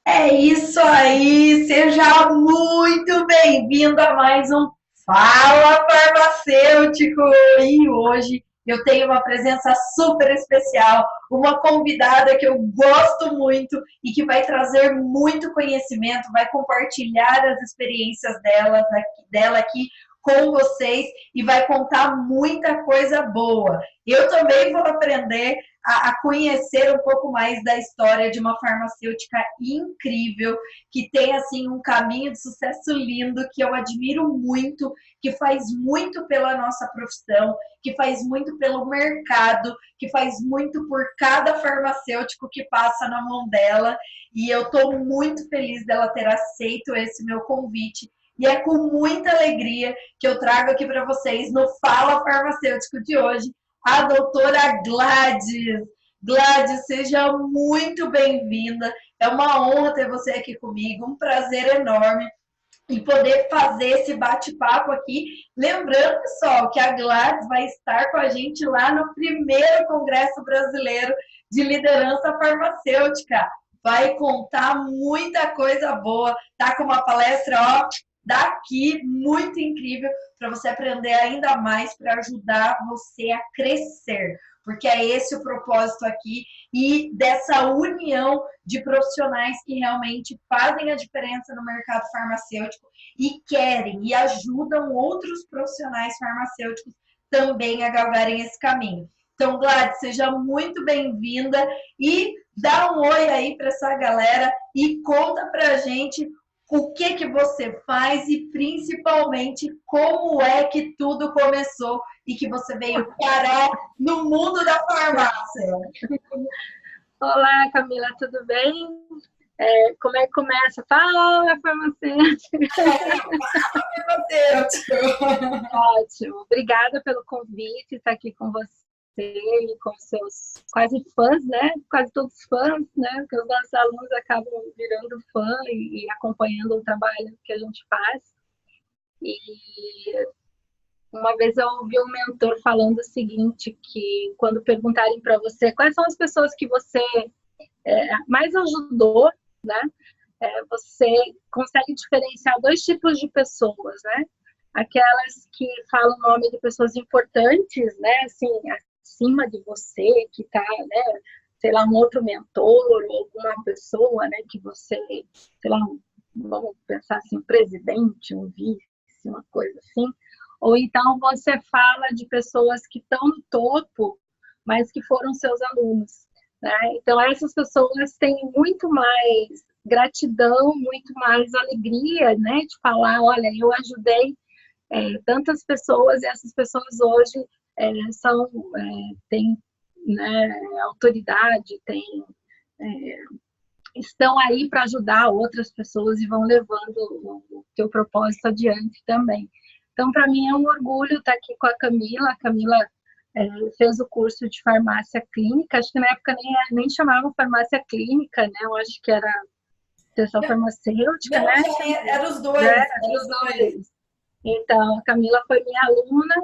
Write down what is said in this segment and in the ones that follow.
É isso aí, seja muito bem-vindo a mais um Fala Farmacêutico. E hoje eu tenho uma presença super especial, uma convidada que eu gosto muito e que vai trazer muito conhecimento, vai compartilhar as experiências dela aqui com vocês e vai contar muita coisa boa. Eu também vou aprender a conhecer um pouco mais da história de uma farmacêutica incrível, que tem assim um caminho de sucesso lindo, que eu admiro muito, que faz muito pela nossa profissão, que faz muito pelo mercado, que faz muito por cada farmacêutico que passa na mão dela. E eu estou muito feliz dela ter aceito esse meu convite. E é com muita alegria que eu trago aqui para vocês no Fala Farmacêutico de hoje a doutora Gladys. Gladys, seja muito bem-vinda. É uma honra ter você aqui comigo, um prazer enorme e poder fazer esse bate-papo aqui. Lembrando, pessoal, que a Gladys vai estar com a gente lá no primeiro Congresso Brasileiro de Liderança Farmacêutica. Vai contar muita coisa boa, tá com uma palestra, ó, daqui, muito incrível, para você aprender ainda mais, para ajudar você a crescer. Porque é esse o propósito aqui e dessa união de profissionais que realmente fazem a diferença no mercado farmacêutico e querem e ajudam outros profissionais farmacêuticos também a galgarem esse caminho. Então, Gladys, seja muito bem-vinda e dá um oi aí para essa galera e conta para a gente o que que você faz e principalmente como é que tudo começou e que você veio parar no mundo da farmácia. Olá, Camila, tudo bem? Como é que começa? Fala, farmacêutica! Farmacêutico. Ótimo, obrigada pelo convite, estar aqui com você e com seus quase fãs, né? Quase todos fãs, né? Porque os nossos alunos acabam virando fã e acompanhando o trabalho que a gente faz. E uma vez eu ouvi um mentor falando o seguinte, que quando perguntarem para você quais são as pessoas que você mais ajudou, né? Você consegue diferenciar dois tipos de pessoas, né? Aquelas que falam o nome de pessoas importantes, né? Assim, acima de você, que está, né? Sei lá, um outro mentor ou alguma pessoa, né? Que você, sei lá, vamos pensar assim, um presidente, um vice, uma coisa assim. Ou então você fala de pessoas que estão no topo, mas que foram seus alunos, né? Então essas pessoas têm muito mais gratidão, muito mais alegria, né, de falar, olha, eu ajudei tantas pessoas e essas pessoas hoje são têm, né, autoridade, têm, estão aí para ajudar outras pessoas e vão levando o teu propósito adiante também. Então, para mim é um orgulho estar aqui com a Camila. A Camila fez o curso de farmácia clínica, acho que na época nem chamava farmácia clínica, né? Eu acho que era extensão farmacêutica, Não, né? era os dois, Né? era os dois. Então, a Camila foi minha aluna,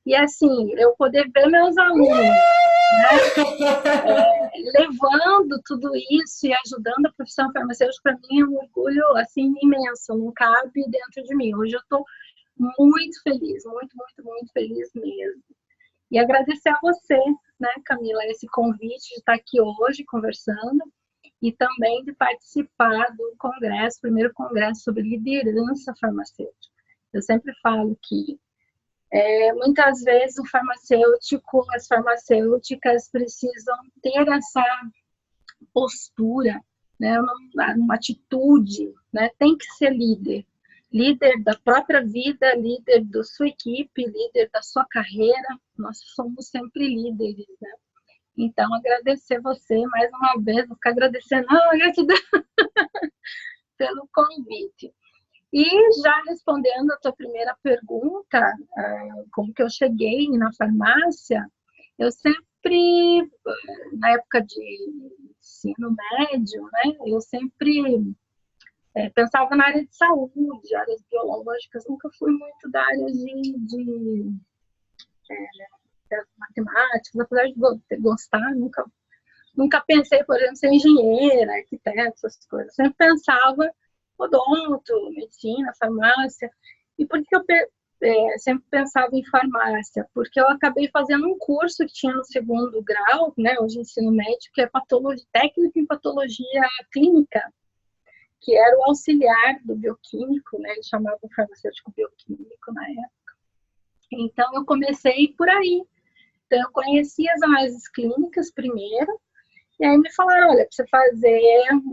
e assim, eu poder ver meus alunos, né? Levando tudo isso e ajudando a profissão farmacêutica, para mim é um orgulho assim imenso, não cabe dentro de mim. Hoje eu estou muito feliz, muito feliz mesmo. E agradecer a você, né, Camila, esse convite de estar aqui hoje conversando e também de participar do congresso, primeiro congresso sobre liderança farmacêutica. Eu sempre falo que muitas vezes o farmacêutico, as farmacêuticas precisam ter essa postura, né, uma atitude, né, tem que ser líder. Líder da própria vida, líder da sua equipe, líder da sua carreira, nós somos sempre líderes, né? Então, agradecer você mais uma vez, vou ficar agradecendo, gratidão pelo convite. E já respondendo a tua primeira pergunta, como que eu cheguei na farmácia, eu sempre, na época de ensino médio, né, eu sempre pensava na área de saúde, áreas biológicas, nunca fui muito da área de matemática, apesar de gostar, nunca Nunca pensei, por exemplo, ser engenheira, arquiteta, essas coisas. Sempre pensava odonto, medicina, farmácia. E por que eu sempre pensava em farmácia? Porque eu acabei fazendo um curso que tinha no segundo grau, né, hoje ensino médio, que é patologia, técnico em patologia clínica, que era o auxiliar do bioquímico, né, eles chamavam farmacêutico bioquímico na época. Então, eu comecei por aí. Então, eu conheci as análises clínicas primeiro, e aí me falaram, olha, para você fazer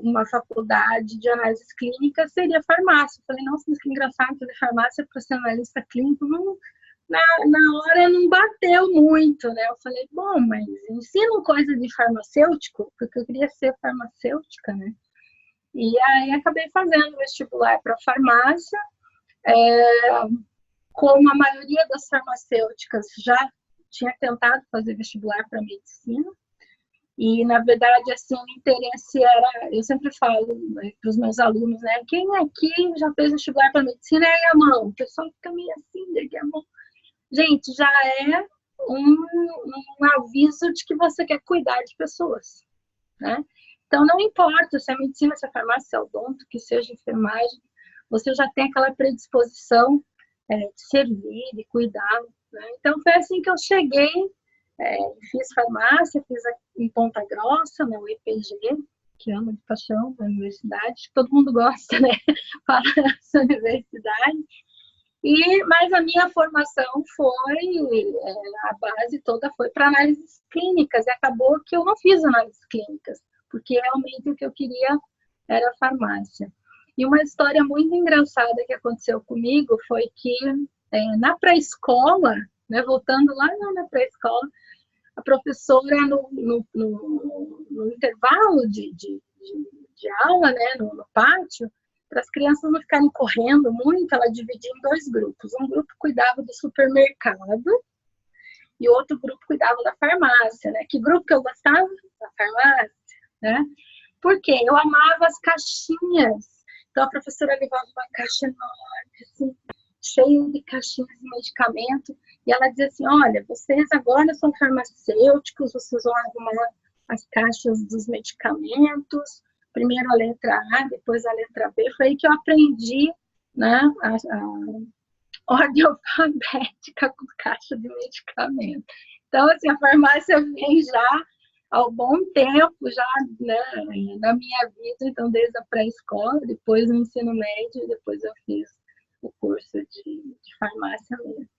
uma faculdade de análises clínicas seria farmácia. Eu falei, nossa, mas que engraçado fazer farmácia para ser analista clínico. Não, na hora não bateu muito, né? Eu falei, bom, mas ensino coisa de farmacêutico, porque eu queria ser farmacêutica, né? E aí acabei fazendo vestibular para farmácia, como a maioria das farmacêuticas já tinha tentado fazer vestibular para medicina. E, na verdade, assim, o interesse era... Eu sempre falo, né, para os meus alunos, né? Quem aqui já fez vestibular para medicina, é a mão. O pessoal fica meio assim, ergue a mão. Gente, já é um aviso de que você quer cuidar de pessoas, né? Então, não importa se é medicina, se é farmácia, se é odonto, que seja enfermagem, você já tem aquela predisposição de servir, de cuidar, né? Então, foi assim que eu cheguei. Fiz farmácia, fiz em Ponta Grossa, na UEPG, que amo de paixão, na universidade. Todo mundo gosta, né? Falar dessa universidade. Mas a minha formação a base toda foi para análises clínicas. E acabou que eu não fiz análises clínicas, porque realmente o que eu queria era farmácia. E uma história muito engraçada que aconteceu comigo foi que na pré-escola, né, voltando lá na pré-escola, a professora, no intervalo de aula, né, no pátio, para as crianças não ficarem correndo muito, ela dividia em 2 grupos. Um grupo cuidava do supermercado e outro grupo cuidava da farmácia, né? Que grupo que eu gostava? Da farmácia, né? Porque eu amava as caixinhas. Então, a professora levava uma caixa enorme, assim, cheio de caixinhas de medicamento, e ela dizia assim, olha, vocês agora são farmacêuticos, vocês vão arrumar as caixas dos medicamentos, primeiro a letra A, depois a letra B. Foi aí que eu aprendi, né, a ordem alfabética com caixa de medicamento. Então, assim, a farmácia vem já há um bom tempo, já, né, na minha vida, então desde a pré-escola, depois no ensino médio, depois eu fiz o curso de farmácia mesmo.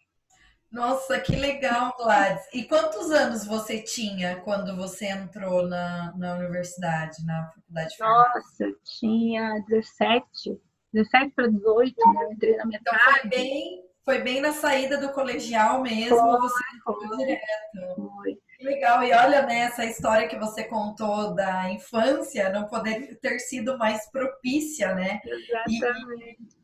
Nossa, que legal, Gladys. E quantos anos você tinha quando você entrou na universidade, na faculdade de farmácia? Nossa, eu tinha 17 para 18, né? Eu entrei na Então metade. foi bem na saída do colegial mesmo, você entrou direto. Foi. Que legal. E olha, né, essa história que você contou da infância não poderia ter sido mais propícia, né? Exatamente.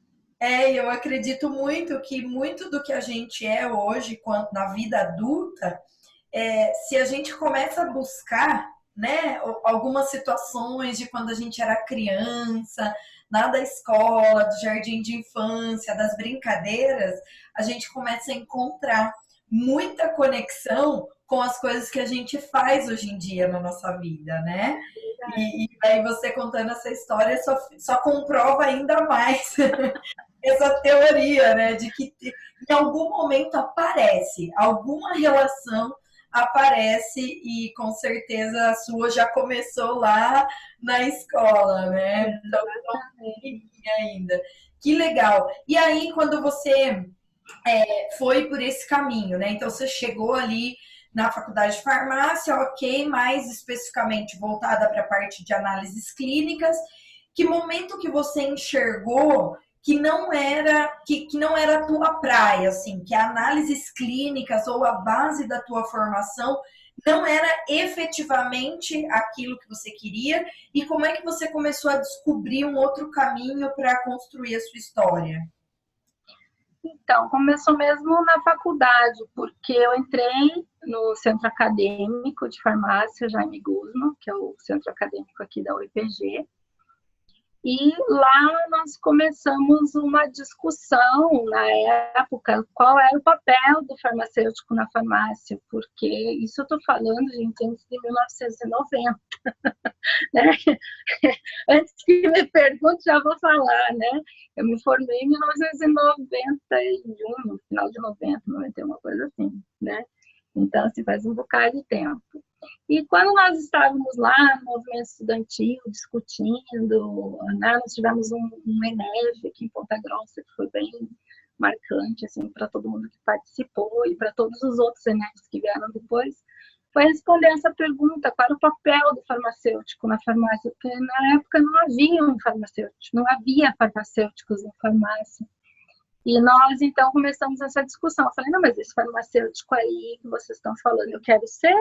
Eu acredito muito que muito do que a gente é hoje, na vida adulta, se a gente começa a buscar, né, algumas situações de quando a gente era criança, lá da escola, do jardim de infância, das brincadeiras, a gente começa a encontrar muita conexão com as coisas que a gente faz hoje em dia na nossa vida, né? E aí você contando essa história só comprova ainda mais essa teoria, né, de que em algum momento alguma relação aparece e com certeza a sua já começou lá na escola, né? Então, ainda. Que legal. E aí, quando você foi por esse caminho, né? Então, você chegou ali na faculdade de farmácia, ok, mais especificamente voltada para a parte de análises clínicas. Que momento que você enxergou que não era a tua praia, assim, que análises clínicas ou a base da tua formação não era efetivamente aquilo que você queria, e como é que você começou a descobrir um outro caminho para construir a sua história? Então, começou mesmo na faculdade, porque eu entrei no Centro Acadêmico de Farmácia Jaime Guzman, que é o centro acadêmico aqui da UEPG, E lá nós começamos uma discussão, na época, qual era o papel do farmacêutico na farmácia, porque isso eu estou falando, gente, antes de 1990, né? Antes que me pergunte, já vou falar, né? Eu me formei em 1991, no final de 90, 91, uma coisa assim, né? Então, se faz um bocado de tempo. E quando nós estávamos lá no movimento estudantil, discutindo, né, nós tivemos um ENEV aqui em Ponta Grossa, que foi bem marcante assim, para todo mundo que participou e para todos os outros ENEVs que vieram depois, foi responder essa pergunta, qual era o papel do farmacêutico na farmácia, porque na época não havia um farmacêutico, não havia farmacêuticos em farmácia. E nós, então, começamos essa discussão. Eu falei, não, mas esse farmacêutico aí que vocês estão falando, eu quero ser,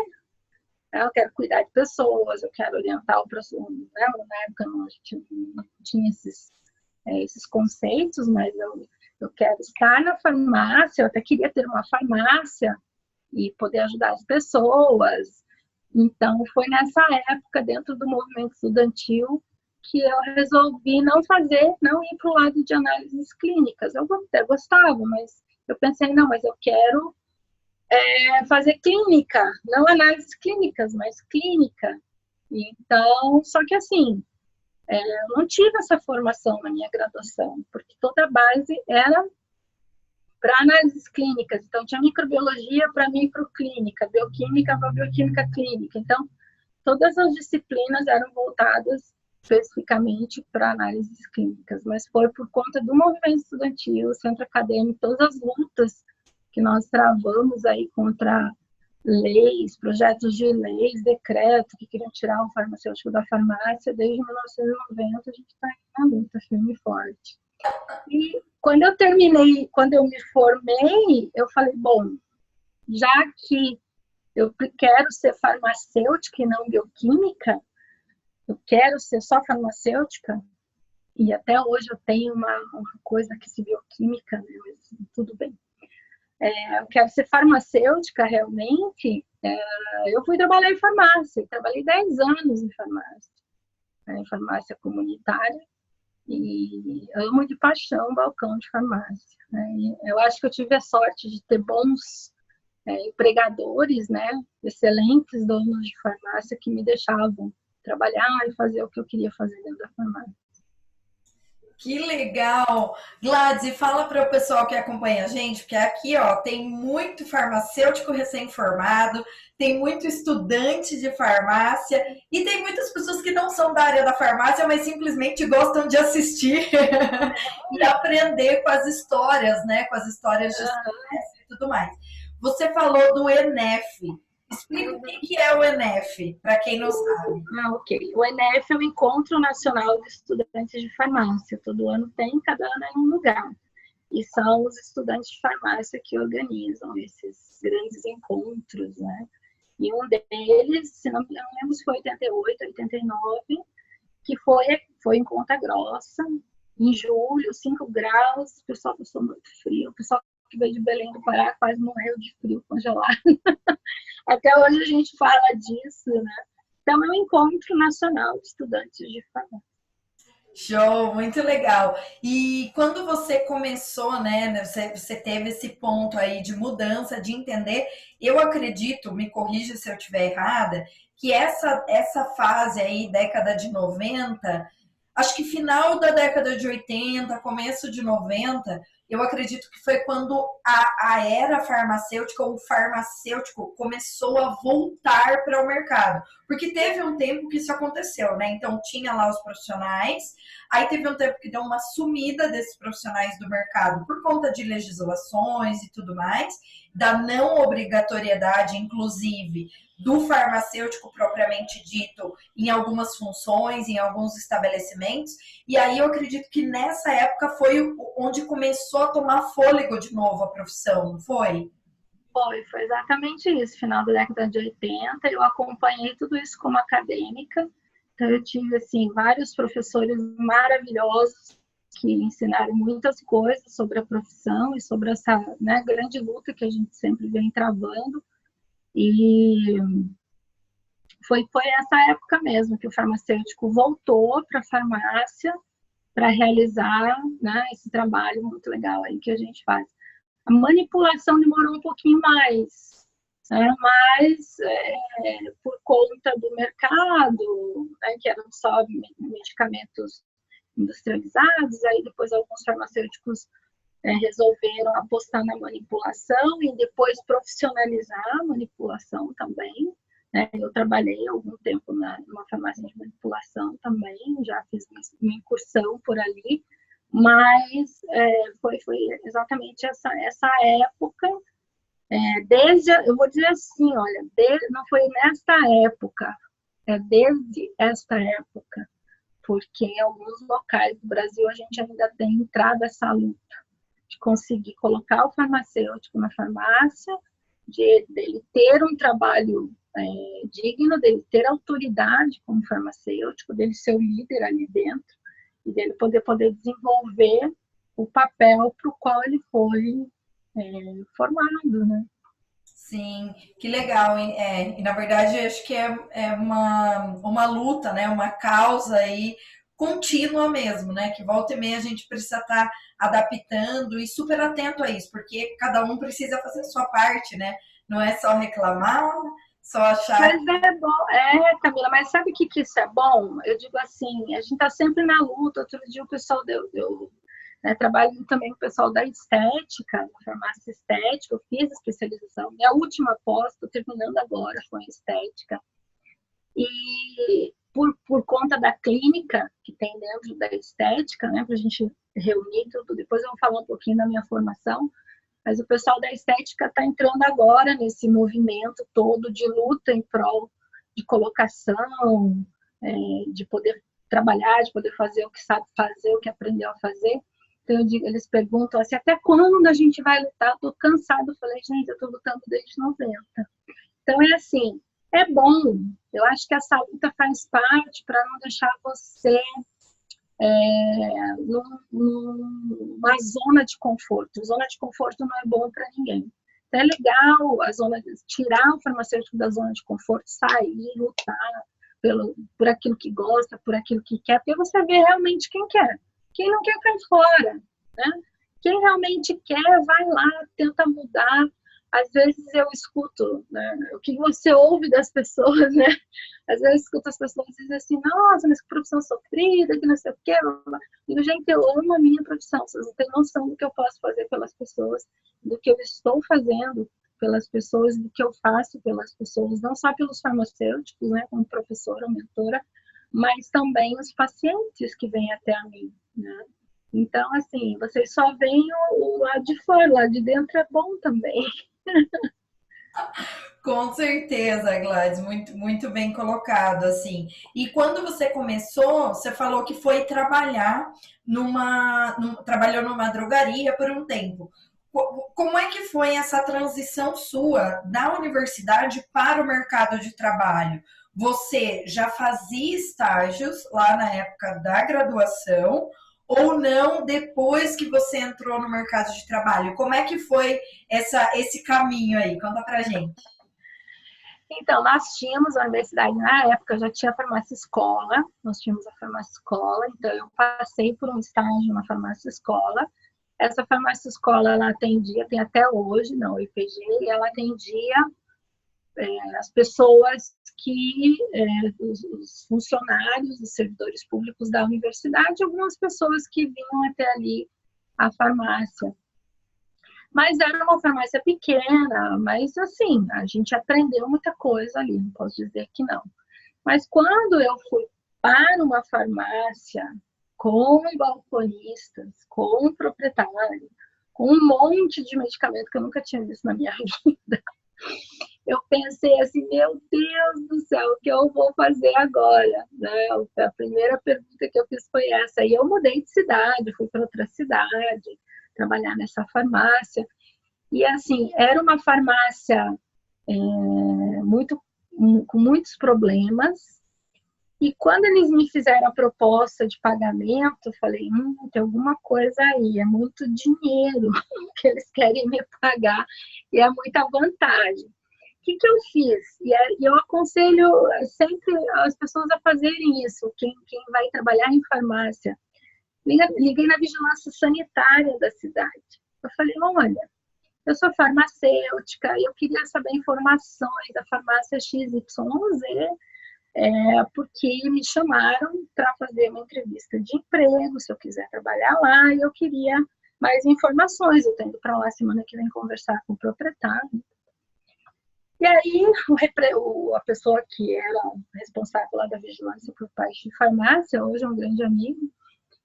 eu quero cuidar de pessoas, eu quero orientar o processo, né? Na época não, a gente não tinha esses conceitos, mas eu quero estar na farmácia, eu até queria ter uma farmácia e poder ajudar as pessoas. Então, foi nessa época, dentro do movimento estudantil, que eu resolvi não ir para o lado de análises clínicas. Eu até gostava, mas eu pensei, não, mas eu quero fazer clínica, não análises clínicas, mas clínica. Então, só que assim, eu não tive essa formação na minha graduação, porque toda a base era para análises clínicas. Então, tinha microbiologia para microclínica, bioquímica para bioquímica clínica. Então, todas as disciplinas eram voltadas especificamente para análises clínicas, mas foi por conta do movimento estudantil, centro acadêmico, todas as lutas que nós travamos aí contra leis, projetos de leis, decreto que queriam tirar o farmacêutico da farmácia. Desde 1990 a gente está na luta firme e forte. E quando eu terminei, quando eu me formei, eu falei, bom, já que eu quero ser farmacêutica e não bioquímica, eu quero ser só farmacêutica, e até hoje eu tenho uma coisa que se bioquímica, né, mas tudo bem. Eu quero ser farmacêutica realmente, eu fui trabalhar em farmácia, trabalhei 10 anos em farmácia, em farmácia comunitária, e amo de paixão o balcão de farmácia. Né? Eu acho que eu tive a sorte de ter bons empregadores, né, excelentes donos de farmácia que me deixavam trabalhar e fazer o que eu queria fazer dentro da farmácia. Que legal! Gladys, fala para o pessoal que acompanha a gente, porque aqui ó, tem muito farmacêutico recém-formado, tem muito estudante de farmácia e tem muitas pessoas que não são da área da farmácia, mas simplesmente gostam de assistir e aprender com as histórias, né? Com as histórias de sucesso e tudo mais. Você falou do ENEF. Explica o que é o ENEF, para quem não sabe. Ok. O ENEF é o Encontro Nacional de Estudantes de Farmácia. Todo ano tem, cada ano é em um lugar. E são os estudantes de farmácia que organizam esses grandes encontros, né? E um deles, se não me lembro se foi 88, 89, que foi em Ponta Grossa, em julho, 5 graus, o pessoal passou muito frio, o pessoal que veio de Belém do Pará quase morreu de frio congelado. Até hoje a gente fala disso, né? Então, é um encontro nacional de estudantes de farmácia. Show, muito legal. E quando você começou, né, você teve esse ponto aí de mudança, de entender, eu acredito, me corrija se eu estiver errada, que essa fase aí, década de 90, acho que final da década de 80, começo de 90, eu acredito que foi quando a era farmacêutica, ou o farmacêutico, começou a voltar para o mercado. Porque teve um tempo que isso aconteceu, né? Então, tinha lá os profissionais, aí teve um tempo que deu uma sumida desses profissionais do mercado por conta de legislações e tudo mais, da não obrigatoriedade, inclusive, do farmacêutico propriamente dito em algumas funções, em alguns estabelecimentos. E aí eu acredito que nessa época foi onde começou a tomar fôlego de novo a profissão, não foi? Foi exatamente isso. Final da década de 80, eu acompanhei tudo isso como acadêmica. Então, eu tive, assim, vários professores maravilhosos que ensinaram muitas coisas sobre a profissão e sobre essa, né, grande luta que a gente sempre vem travando. E foi essa época mesmo que o farmacêutico voltou para a farmácia, para realizar, né, esse trabalho muito legal aí que a gente faz. A manipulação demorou um pouquinho mais, né, mas por conta do mercado, né, que eram só medicamentos industrializados, aí depois alguns farmacêuticos resolveram apostar na manipulação e depois profissionalizar a manipulação também. Né? Eu trabalhei algum tempo numa farmácia de manipulação também, já fiz uma incursão por ali, mas foi exatamente essa época, eu vou dizer assim, olha, não foi nesta época, desde esta época, porque em alguns locais do Brasil a gente ainda tem entrado essa luta de conseguir colocar o farmacêutico na farmácia, dele ter um trabalho digno, dele ter autoridade como farmacêutico, dele ser o líder ali dentro, e dele poder desenvolver o papel para o qual ele foi formado, né? Sim, que legal, hein? E na verdade acho que é uma luta, né? Uma causa aí contínua mesmo, né? Que volta e meia a gente precisa estar adaptando e super atento a isso, porque cada um precisa fazer a sua parte, né? Não é só reclamar, só achar. Mas é bom, Camila, mas sabe o que isso é bom? Eu digo assim, a gente está sempre na luta. Outro dia o pessoal trabalho também com o pessoal da estética, farmácia estética, eu fiz especialização. Minha última pós, estou terminando agora, foi em estética. E por conta da clínica que tem dentro da estética, né, para a gente reunir tudo, depois eu vou falar um pouquinho da minha formação, mas o pessoal da estética está entrando agora nesse movimento todo de luta em prol de colocação, de poder trabalhar, de poder fazer o que sabe fazer, o que aprendeu a fazer. Então, eles perguntam assim, até quando a gente vai lutar? Estou cansado. Eu falei, gente, eu estou lutando desde 90. Então, é assim, é bom. Eu acho que essa luta faz parte para não deixar você numa zona de conforto. Zona de conforto não é bom para ninguém. Então, é legal tirar o farmacêutico da zona de conforto, sair, lutar por aquilo que gosta, por aquilo que quer, porque você vê realmente quem quer. Quem não quer, cai fora. Né? Quem realmente quer, vai lá, tenta mudar. Às vezes eu escuto, né, o que você ouve das pessoas, né? Às vezes eu escuto as pessoas dizendo assim, nossa, mas que profissão sofrida, que não sei o quê. Digo, gente, eu amo a minha profissão, vocês não têm noção do que eu posso fazer pelas pessoas, do que eu estou fazendo pelas pessoas, do que eu faço pelas pessoas, não só pelos farmacêuticos, né, como professora, mentora, mas também os pacientes que vêm até a mim, né? Então, assim, vocês só veem o lado de fora, o lado de dentro é bom também. Com certeza, Gladys, muito, muito bem colocado, assim. E quando você começou, você falou que foi trabalhar trabalhou numa drogaria por um tempo. Como é que foi essa transição sua da universidade para o mercado de trabalho? Você já fazia estágios lá na época da graduação ou não depois que você entrou no mercado de trabalho? Como é que foi esse caminho aí? Conta pra gente. Então, nós tínhamos a universidade, na época já tinha a farmácia escola, nós tínhamos a farmácia escola, então eu passei por um estágio na farmácia escola. Essa farmácia escola, ela atendia, tem até hoje, na UEPG, e ela atendia as pessoas os funcionários, os servidores públicos da universidade, algumas pessoas que vinham até ali a farmácia. Mas era uma farmácia pequena, mas assim, a gente aprendeu muita coisa ali, não posso dizer que não. Mas quando eu fui para uma farmácia com balconistas, com proprietário, com um monte de medicamento que eu nunca tinha visto na minha vida, eu pensei assim, meu Deus do céu, o que eu vou fazer agora? Né? A primeira pergunta que eu fiz foi essa. E eu mudei de cidade, fui para outra cidade, trabalhar nessa farmácia. E assim, era uma farmácia com muitos problemas. E quando eles me fizeram a proposta de pagamento, eu falei, tem alguma coisa aí, é muito dinheiro que eles querem me pagar e é muita vantagem. O que eu fiz? E eu aconselho sempre as pessoas a fazerem isso, quem vai trabalhar em farmácia. Liguei na vigilância sanitária da cidade. Eu falei, olha, eu sou farmacêutica e eu queria saber informações da farmácia XYZ, porque me chamaram para fazer uma entrevista de emprego, se eu quiser trabalhar lá, e eu queria mais informações. Eu estou indo para lá semana que vem conversar com o proprietário. E aí, a pessoa que era responsável lá da vigilância por parte de farmácia, hoje é um grande amigo,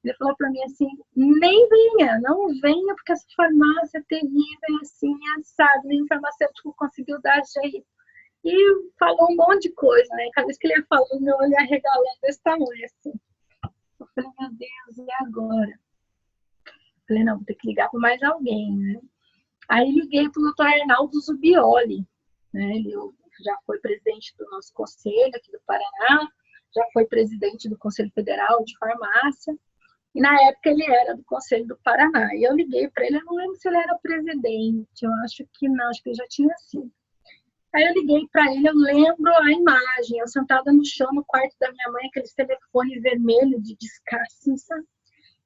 ele falou para mim assim, nem venha, não venha, porque essa farmácia é terrível, assim, assado, nem o farmacêutico conseguiu dar jeito. E falou um monte de coisa, né? Cada vez que ele ia falando, meu olho ia arregalando desse tamanho, assim. Eu falei, meu Deus, e agora? Eu falei, não, vou ter que ligar para mais alguém, né? Aí liguei para o doutor Arnaldo Zubioli, né? Ele já foi presidente do nosso conselho aqui do Paraná, já foi presidente do Conselho Federal de Farmácia, e na época ele era do Conselho do Paraná. E eu liguei para ele, eu não lembro se ele era presidente, eu acho que não, acho que ele já tinha sido. Aí eu liguei para ele, eu lembro a imagem, eu sentada no chão no quarto da minha mãe, aquele telefone vermelho de discar, assim, sabe?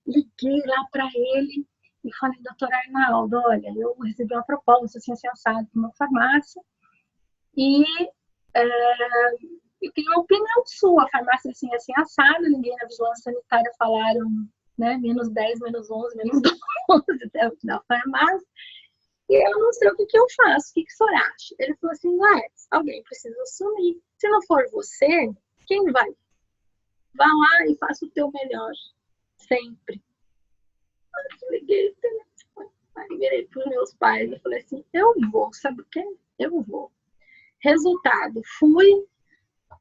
Liguei lá para ele e falei, doutor Arnaldo, olha, eu recebi uma proposta assim, assado de uma farmácia e eu queria uma opinião sua, a farmácia assim, assim, assado, ninguém na vigilância sanitária falaram, né, menos 10, menos 11, menos 12 da farmácia. E eu não sei o que eu faço, o que o senhor acha? Ele falou assim, alguém precisa assumir. Se não for você, quem vai? Vá lá e faça o teu melhor, sempre. Eu liguei o telefone, aí virei para os meus pais e falei assim, eu vou, sabe o quê? Eu vou. Resultado, fui,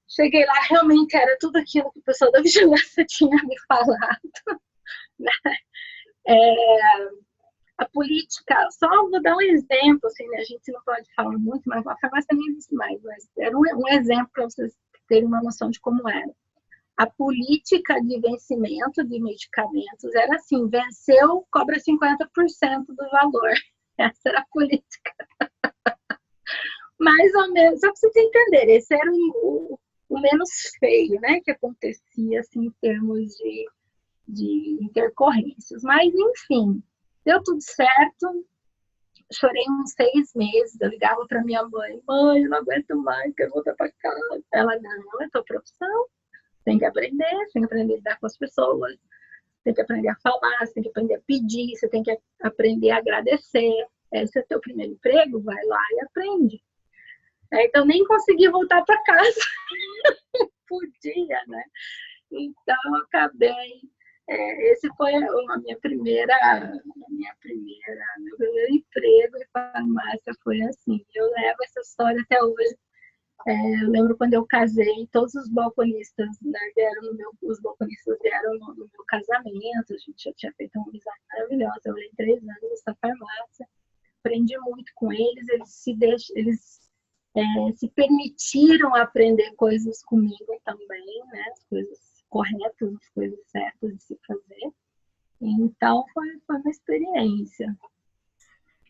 cheguei lá, realmente era tudo aquilo que o pessoal da vigilância tinha me falado. Né? A política, só vou dar um exemplo, assim, né? A gente não pode falar muito, mas a farmácia nem existe mais, mas era um exemplo para vocês terem uma noção de como era. A política de vencimento de medicamentos era assim, venceu, cobra 50% do valor. Essa era a política. Mais ou menos, só para vocês entenderem, esse era o menos feio, né, que acontecia, assim, em termos de intercorrências. Mas, enfim, deu tudo certo, chorei uns 6 meses, eu ligava para minha mãe, eu não aguento mais, quero voltar para casa. Ela, não, é tua profissão, tem que aprender a lidar com as pessoas, tem que aprender a falar, você tem que aprender a pedir, você tem que aprender a agradecer. Esse é teu primeiro emprego, vai lá e aprende. Então, nem consegui voltar para casa, podia, né? Então, acabei. Esse foi meu primeiro emprego em farmácia, foi assim. Eu levo essa história até hoje. Eu lembro quando eu casei, todos os balconistas, né, os balconistas vieram no meu casamento, a gente já tinha feito uma amizade maravilhosa, eu olhei 3 anos nessa farmácia, aprendi muito com eles, eles se permitiram aprender coisas comigo também, né, as coisas corretas, as coisas certas de se fazer. Então, foi uma experiência.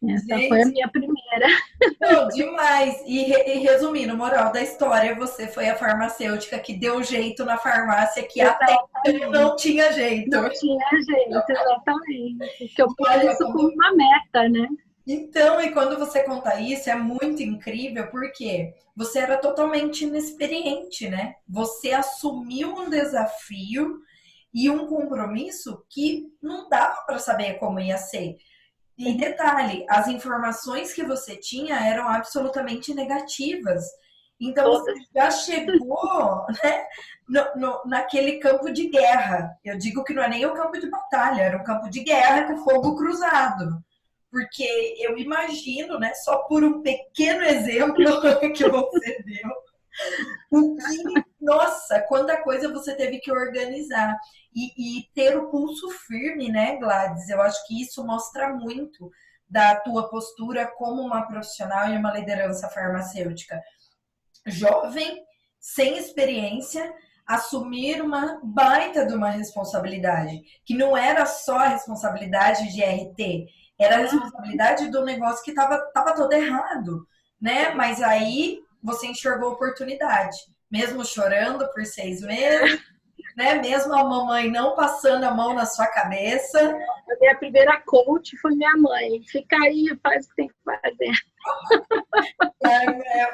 Essa foi a minha primeira. Não, demais. E resumindo, moral da história, você foi a farmacêutica que deu jeito na farmácia que até então não tinha jeito. Não tinha jeito, exatamente. Que eu pus isso como uma meta, né? Então, e quando você conta isso, é muito incrível, porque você era totalmente inexperiente, né? Você assumiu um desafio e um compromisso que não dava para saber como ia ser. E detalhe, as informações que você tinha eram absolutamente negativas. Então você já chegou, né, naquele campo de guerra. Eu digo que não é nem o campo de batalha, era um campo de guerra com fogo cruzado. Porque eu imagino, né, só por um pequeno exemplo que você deu, o que, nossa, quanta coisa você teve que organizar. E ter o pulso firme, né, Gladys? Eu acho que isso mostra muito da tua postura como uma profissional e uma liderança farmacêutica. Jovem, sem experiência, assumir uma baita de uma responsabilidade, que não era só a responsabilidade de RT, era a responsabilidade do negócio que estava todo errado, né? Mas aí você enxergou a oportunidade, mesmo chorando por 6 meses, né? Mesmo a mamãe não passando a mão na sua cabeça. A minha primeira coach foi minha mãe. Fica aí, faz o que tem que fazer.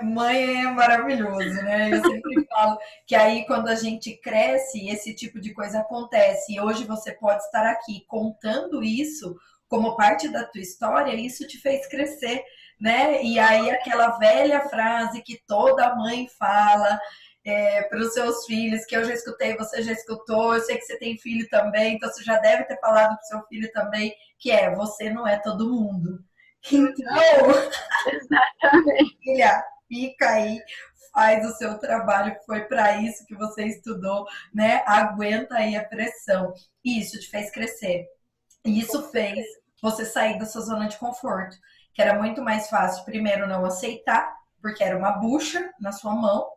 Mãe é maravilhoso, né? Eu sempre falo que aí quando a gente cresce, esse tipo de coisa acontece. E hoje você pode estar aqui contando isso como parte da tua história, isso te fez crescer, né? E aí aquela velha frase que toda mãe fala para os seus filhos, que eu já escutei, você já escutou, eu sei que você tem filho também, então você já deve ter falado para o seu filho também, que é, você não é todo mundo. Então, Exatamente. filha, fica aí, faz o seu trabalho, que foi para isso que você estudou, né? Aguenta aí a pressão. Isso te fez crescer. E isso fez você sair da sua zona de conforto, que era muito mais fácil, primeiro, não aceitar, porque era uma bucha na sua mão.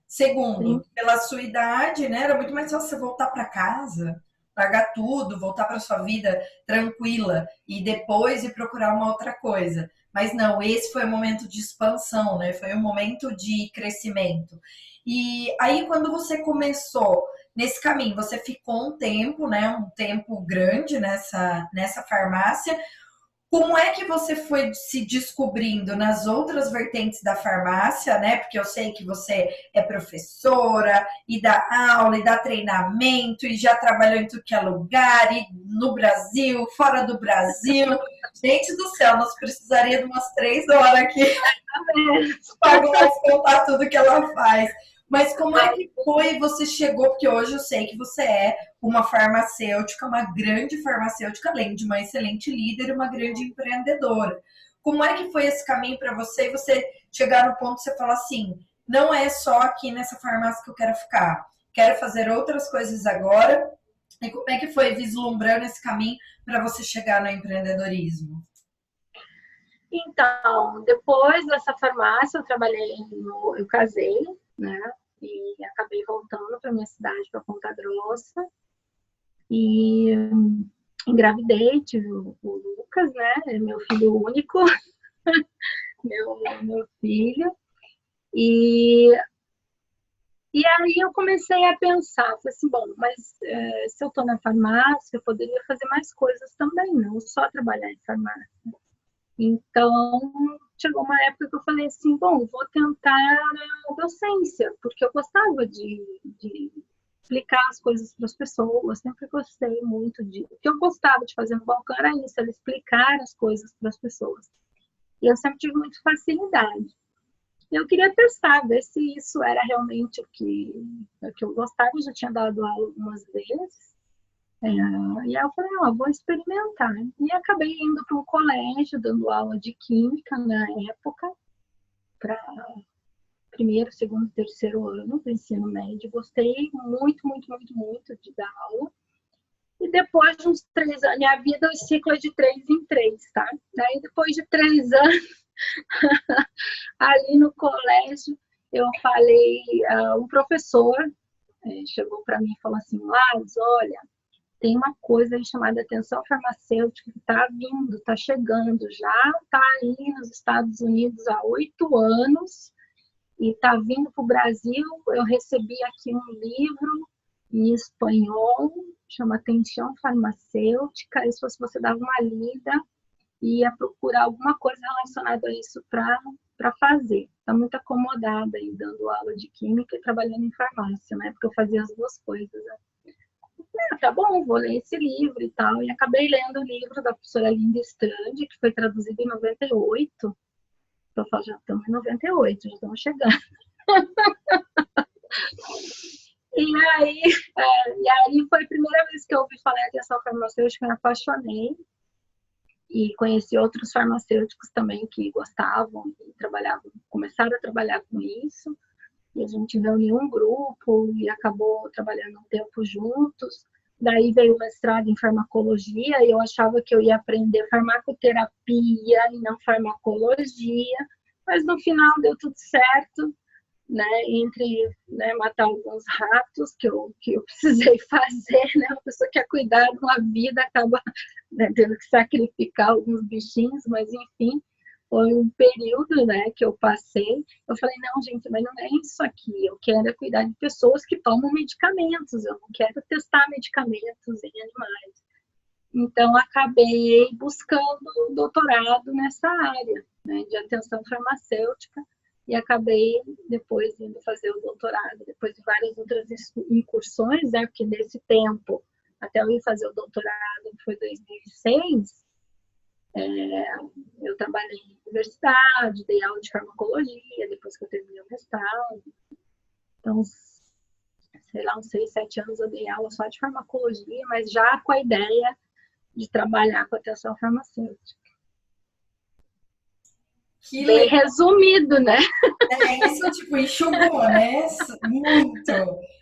Segundo, Sim. pela sua idade, né? Era muito mais fácil você voltar para casa, largar tudo, voltar para sua vida tranquila e depois ir procurar uma outra coisa. Mas não, esse foi um momento de expansão, né? Foi um momento de crescimento. E aí, quando você começou nesse caminho, você ficou um tempo, né? Um tempo grande nessa farmácia. Como é que você foi se descobrindo nas outras vertentes da farmácia, né? Porque eu sei que você é professora e dá aula e dá treinamento e já trabalhou em tudo que é lugar, e no Brasil, fora do Brasil. Gente do céu, nós precisaríamos de umas 3 horas aqui para contar tudo que ela faz. Mas como é que foi você chegou? Porque hoje eu sei que você é uma farmacêutica, uma grande farmacêutica, além de uma excelente líder e uma grande empreendedora. Como é que foi esse caminho para você e você chegar no ponto que você fala assim, não é só aqui nessa farmácia que eu quero ficar, quero fazer outras coisas agora. E como é que foi vislumbrando esse caminho para você chegar no empreendedorismo? Então, depois dessa farmácia, eu casei, né? E acabei voltando para minha cidade, para Ponta Grossa. E engravidei, tive o Lucas, né? Meu filho único, meu filho. E aí eu comecei a pensar, falei assim, bom, mas se eu estou na farmácia, eu poderia fazer mais coisas também, não só trabalhar em farmácia. Então, chegou uma época que eu falei assim, bom, vou tentar a docência, porque eu gostava de explicar as coisas para as pessoas, sempre gostei muito de... O que eu gostava de fazer no balcão era isso, era explicar as coisas para as pessoas. E eu sempre tive muita facilidade. Eu queria testar, ver se isso era realmente o que eu gostava, eu já tinha dado aula algumas vezes. E aí eu falei, vou experimentar. E acabei indo para um colégio, dando aula de química na época, para primeiro, segundo, terceiro ano do ensino médio. Gostei muito, muito, muito, muito de dar aula. E depois de uns 3 anos, minha vida o ciclo é de 3 em 3, tá? Daí depois de 3 anos, ali no colégio, eu falei, um professor chegou para mim e falou assim, Lares, olha, tem uma coisa aí chamada atenção farmacêutica que está vindo, está chegando, já está aí nos Estados Unidos há 8 anos e está vindo para o Brasil. Eu recebi aqui um livro em espanhol, chama Atenção Farmacêutica, e se fosse você dar uma lida e ia procurar alguma coisa relacionada a isso para fazer. Está muito acomodada aí, dando aula de química e trabalhando em farmácia, né? Porque eu fazia as duas coisas, né? Tá bom, vou ler esse livro e tal. E acabei lendo o livro da professora Linda Strand, que foi traduzido em 98. Então, eu falo, já estamos em 98, já estamos chegando. E aí foi a primeira vez que eu ouvi falar de ação farmacêutica, eu me apaixonei. E conheci outros farmacêuticos também que gostavam e trabalhavam, começaram a trabalhar com isso. E a gente reuniu um grupo e acabou trabalhando um tempo juntos. Daí veio o mestrado em farmacologia e eu achava que eu ia aprender farmacoterapia e não farmacologia, mas no final deu tudo certo, né? Entre, né, matar alguns ratos que eu precisei fazer, né? A pessoa que quer cuidar de uma vida acaba, né, tendo que sacrificar alguns bichinhos, mas enfim, foi um período, né, que eu passei. Eu falei, não, gente, mas não é isso aqui. Eu quero é cuidar de pessoas que tomam medicamentos. Eu não quero testar medicamentos em animais. Então, acabei buscando doutorado nessa área, né, de atenção farmacêutica, e acabei depois indo fazer o doutorado, depois de várias outras incursões, né, porque nesse tempo, até eu ir fazer o doutorado, foi 2006, eu trabalhei em universidade, dei aula de farmacologia, depois que eu terminei o mestrado. Então, sei lá, uns 6, 7 anos eu dei aula só de farmacologia, mas já com a ideia de trabalhar com atenção farmacêutica. Que bem legal. resumido, né? Isso, tipo, enxugou, né? Muito.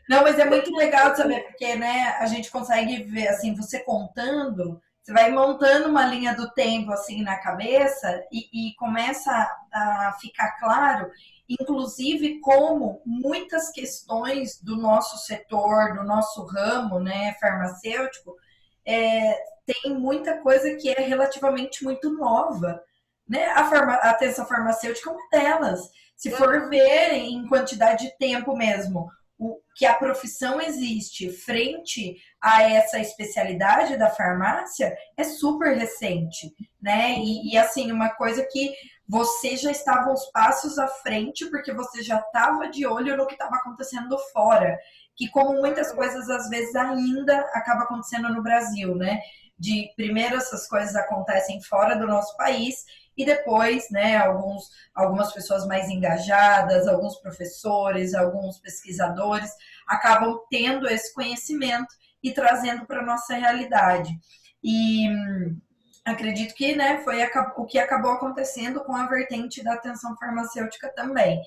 Não, mas é muito legal de saber, porque, né, a gente consegue ver, assim, você contando, você vai montando uma linha do tempo, assim, na cabeça e começa a ficar claro, inclusive, como muitas questões do nosso setor, do nosso ramo, né, farmacêutico, tem muita coisa que é relativamente muito nova, né? A atenção farmacêutica é uma delas. Se for ver em quantidade de tempo mesmo, o que a profissão existe frente a essa especialidade da farmácia é super recente, né? E assim, uma coisa que você já estava uns passos à frente porque você já estava de olho no que estava acontecendo fora, que como muitas coisas às vezes ainda acaba acontecendo no Brasil, né? De primeiro essas coisas acontecem fora do nosso país e depois, né, algumas pessoas mais engajadas, alguns professores, alguns pesquisadores acabam tendo esse conhecimento e trazendo para a nossa realidade. E acredito que, né, foi o que acabou acontecendo com a vertente da atenção farmacêutica também.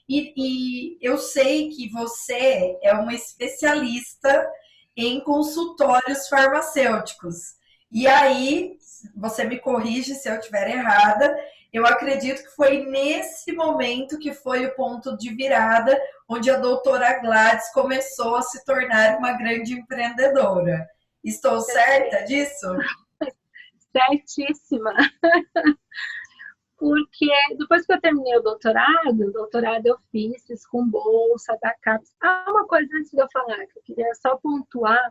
E eu sei que você é uma especialista em consultórios farmacêuticos. E aí, você me corrige se eu estiver errada, eu acredito que foi nesse momento que foi o ponto de virada, onde a doutora Gladys começou a se tornar uma grande empreendedora. Estou certa disso? Certíssima. Porque depois que eu terminei o doutorado eu fiz com bolsa da CAPES. Uma coisa antes de eu falar, que eu queria só pontuar,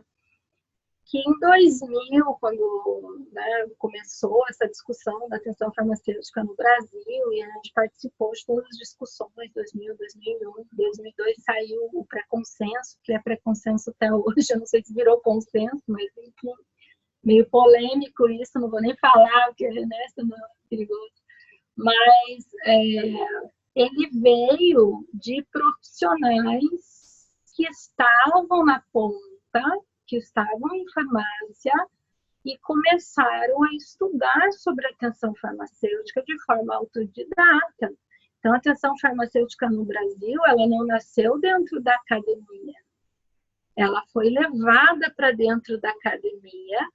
que em 2000, quando, né, começou essa discussão da atenção farmacêutica no Brasil, e a gente participou de todas as discussões, 2000, 2001, 2002 saiu o pré-consenso, que é pré-consenso até hoje, eu não sei se virou consenso, mas enfim, meio polêmico isso, não vou nem falar, porque né, senão é perigoso. Mas ele veio de profissionais que estavam na ponta, que estavam em farmácia e começaram a estudar sobre a atenção farmacêutica de forma autodidata. Então, a atenção farmacêutica no Brasil, ela não nasceu dentro da academia. Ela foi levada para dentro da academia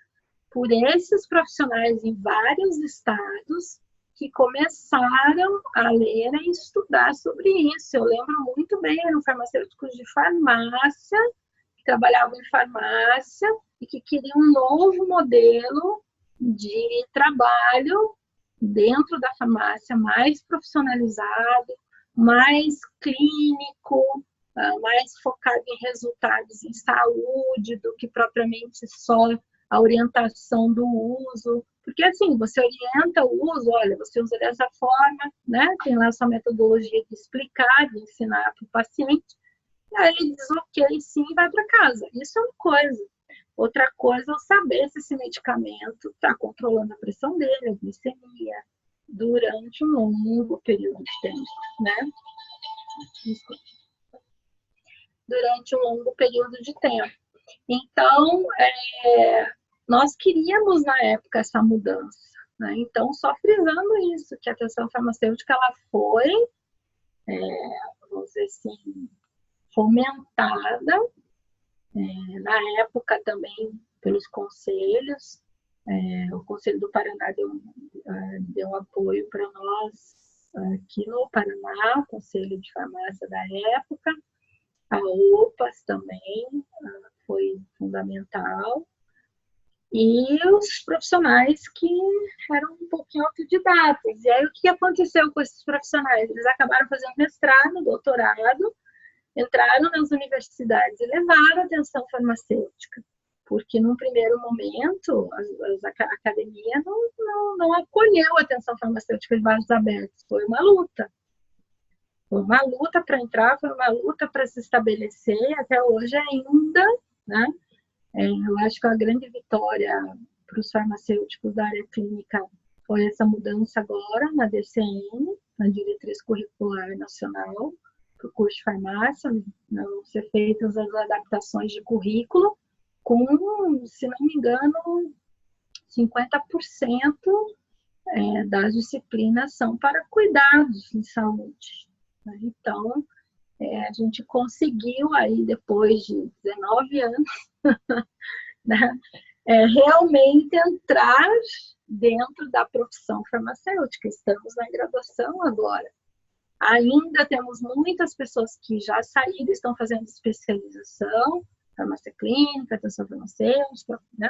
por esses profissionais em vários estados que começaram a ler e estudar sobre isso. Eu lembro muito bem, eram farmacêuticos de farmácia, que trabalhavam em farmácia e que queriam um novo modelo de trabalho dentro da farmácia, mais profissionalizado, mais clínico, mais focado em resultados em saúde do que propriamente só a orientação do uso. Porque, assim, você orienta o uso, olha, você usa dessa forma, né? Tem lá a sua metodologia de explicar, de ensinar para o paciente, e aí ele diz, ok, sim, vai para casa. Isso é uma coisa. Outra coisa é saber se esse medicamento está controlando a pressão dele, a glicemia, durante um longo período de tempo, né? Durante um longo período de tempo. Então, nós queríamos, na época, essa mudança. Né? Então, só frisando isso, que a atenção farmacêutica ela foi, vamos dizer assim, fomentada, na época também pelos conselhos. O Conselho do Paraná deu apoio para nós aqui no Paraná, o Conselho de Farmácia da época. A OPAS também foi fundamental. e os profissionais que eram um pouquinho autodidatas. E aí, o que aconteceu com esses profissionais? Eles acabaram fazendo mestrado, doutorado, entraram nas universidades e levaram a atenção farmacêutica, porque num primeiro momento a academia não acolheu a atenção farmacêutica de braços abertos, foi uma luta. Foi uma luta para entrar, foi uma luta para se estabelecer, até hoje ainda, né? Eu acho que a grande vitória para os farmacêuticos da área clínica foi essa mudança agora na DCN, na Diretriz Curricular Nacional, para o curso de farmácia, vão ser feitas as adaptações de currículo, com, se não me engano, 50% das disciplinas são para cuidados de saúde. Então, a gente conseguiu aí, depois de 19 anos, né, realmente entrar dentro da profissão farmacêutica. Estamos na graduação agora. Ainda temos muitas pessoas que já saíram, estão fazendo especialização, farmácia clínica, atenção farmacêutica, né?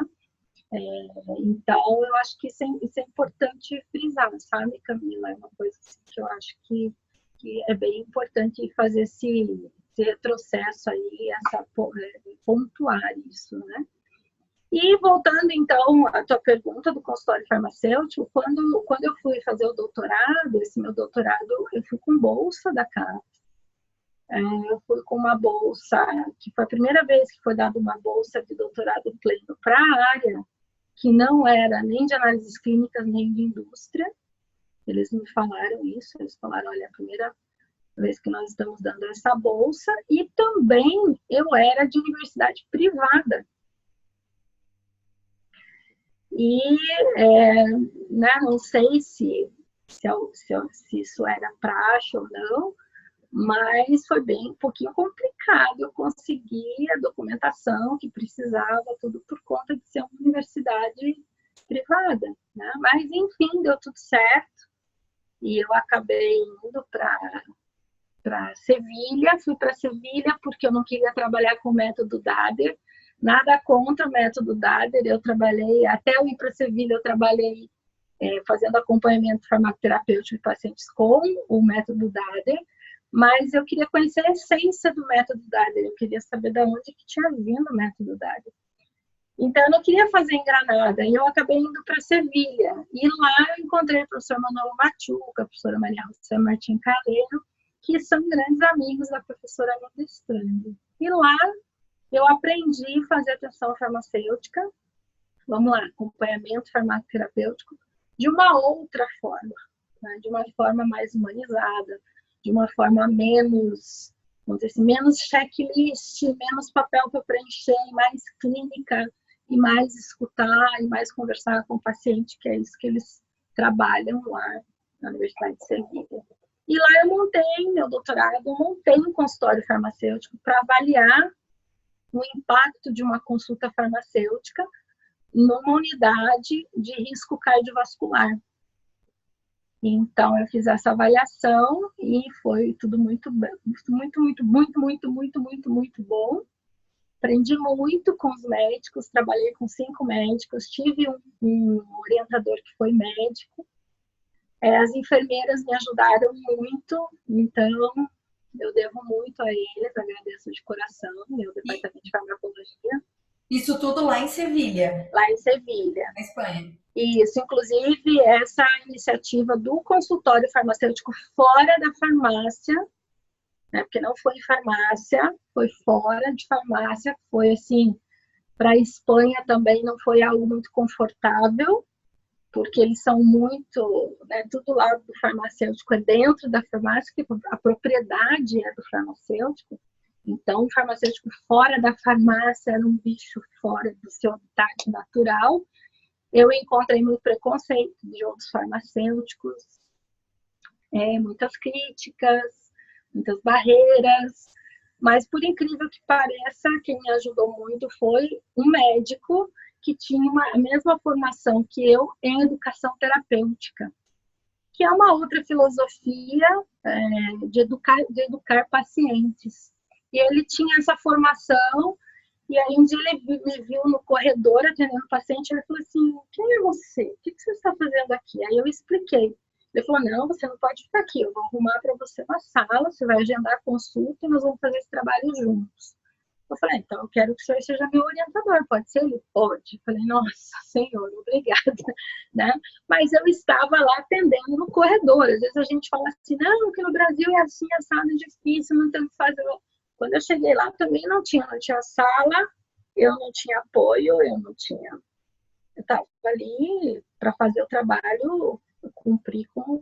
Então, eu acho que isso é importante frisar, sabe, Camila? É uma coisa assim, que eu acho que é bem importante fazer esse retrocesso aí, pontuar isso, né? E voltando, então, à tua pergunta do consultório farmacêutico, quando eu fui fazer o doutorado, esse meu doutorado, eu fui com bolsa da CAPES. Eu fui com uma bolsa, que foi a primeira vez que foi dada uma bolsa de doutorado pleno para a área, que não era nem de análises clínicas, nem de indústria. Eles me falaram isso, eles falaram, olha, a primeira vez que nós estamos dando essa bolsa, e também eu era de universidade privada. E né, não sei se isso era praxe ou não, mas foi bem um pouquinho complicado eu conseguir a documentação que precisava, tudo por conta de ser uma universidade privada, né? Mas, enfim, deu tudo certo, e eu acabei indo para Sevilha. Fui para Sevilha porque eu não queria trabalhar com o método Dader. Nada contra o método Dader, eu trabalhei, até eu ir para Sevilha, eu trabalhei fazendo acompanhamento farmacoterapêutico de pacientes com o método Dader, mas eu queria conhecer a essência do método Dader, eu queria saber de onde que tinha vindo o método Dader. Então, eu não queria fazer em Granada, e eu acabei indo para Sevilha, e lá eu encontrei o professor Manuel Machuca, a professora Maria José Martim Carreiro, que são grandes amigos da professora Amanda Strand. E lá eu aprendi a fazer atenção farmacêutica, vamos lá, acompanhamento farmacoterapêutico, de uma outra forma, né? De uma forma mais humanizada, de uma forma menos, vamos dizer assim, menos checklist, menos papel para preencher, mais clínica, e mais escutar, e mais conversar com o paciente, que é isso que eles trabalham lá na Universidade de Sevilha. E lá eu montei meu doutorado, montei um consultório farmacêutico para avaliar o impacto de uma consulta farmacêutica numa unidade de risco cardiovascular. Então, eu fiz essa avaliação e foi tudo muito bom. Aprendi muito com os médicos, trabalhei com 5 médicos, tive um orientador que foi médico. As enfermeiras me ajudaram muito, então eu devo muito a eles, agradeço de coração, meu departamento de farmacologia. Isso tudo lá em Sevilha? Lá em Sevilha. Na Espanha. Isso, inclusive, essa iniciativa do consultório farmacêutico fora da farmácia, né, porque não foi em farmácia, foi fora de farmácia, foi assim, para a Espanha também não foi algo muito confortável, porque eles são muito, né, tudo lá do farmacêutico é dentro da farmácia, que a propriedade é do farmacêutico. Então, o farmacêutico fora da farmácia era um bicho fora do seu habitat natural. Eu encontrei muito preconceito de outros farmacêuticos, muitas críticas, muitas barreiras, mas, por incrível que pareça, quem me ajudou muito foi um médico que tinha a mesma formação que eu em educação terapêutica, que é uma outra filosofia de educar pacientes. E ele tinha essa formação E aí um dia ele me viu no corredor atendendo o paciente, ele falou assim, quem é você? O que você está fazendo aqui? Aí eu expliquei. Ele falou, não, você não pode ficar aqui, eu vou arrumar para você uma sala, você vai agendar a consulta e nós vamos fazer esse trabalho juntos. Eu falei, então eu quero que o senhor seja meu orientador, pode ser? Ele pode. Eu falei, nossa, senhor, obrigada. Né? Mas eu estava lá atendendo no corredor. Às vezes a gente fala assim, não, que no Brasil é assim, assado, é difícil, não tem o que fazer. Quando eu cheguei lá também não tinha sala, eu não tinha apoio, eu estava ali para fazer o trabalho, cumprir com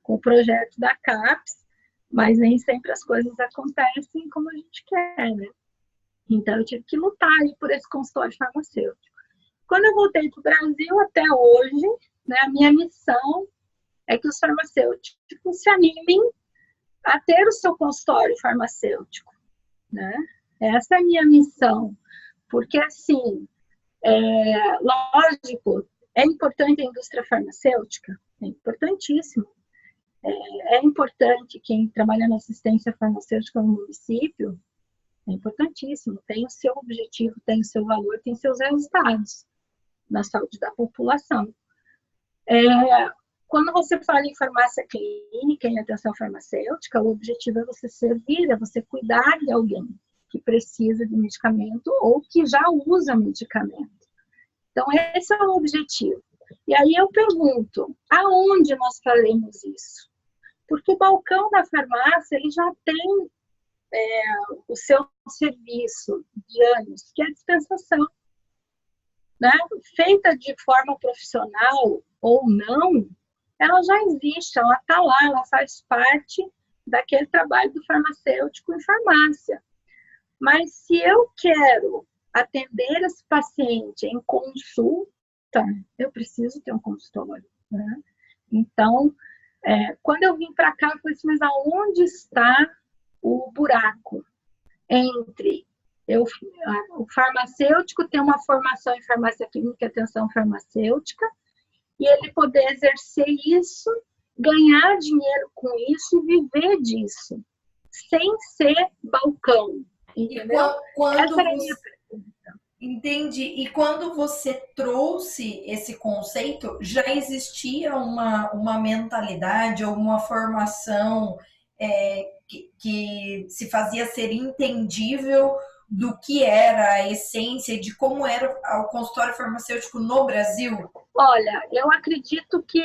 o projeto da CAPES, mas nem sempre as coisas acontecem como a gente quer, né? Então, eu tive que lutar aí por esse consultório farmacêutico. Quando eu voltei para o Brasil, até hoje, né, a minha missão é que os farmacêuticos se animem a ter o seu consultório farmacêutico, né? Essa é a minha missão, porque, assim, lógico, é importante a indústria farmacêutica, é importantíssimo. É importante quem trabalha na assistência farmacêutica no município, é importantíssimo, tem o seu objetivo, tem o seu valor, tem seus resultados na saúde da população. Quando você fala em farmácia clínica, em atenção farmacêutica, o objetivo é você servir, é você cuidar de alguém que precisa de medicamento ou que já usa medicamento. Então, esse é o objetivo. E aí eu pergunto, aonde nós faremos isso? Porque o balcão da farmácia, ele já tem o seu serviço de anos, que é a dispensação. Né? Feita de forma profissional ou não, ela já existe, ela está lá, ela faz parte daquele trabalho do farmacêutico em farmácia. Mas se eu quero atender esse paciente em consulta, eu preciso ter um consultório. Né? Então, quando eu vim para cá, eu falei assim, mas aonde está o buraco entre o farmacêutico ter uma formação em farmácia clínica e atenção farmacêutica e ele poder exercer isso, ganhar dinheiro com isso e viver disso, sem ser balcão, entendeu? Essa era a minha pergunta. Entendi. E quando você trouxe esse conceito, já existia uma mentalidade ou uma formação que se fazia ser entendível do que era a essência, de como era o consultório farmacêutico no Brasil? Olha, eu acredito que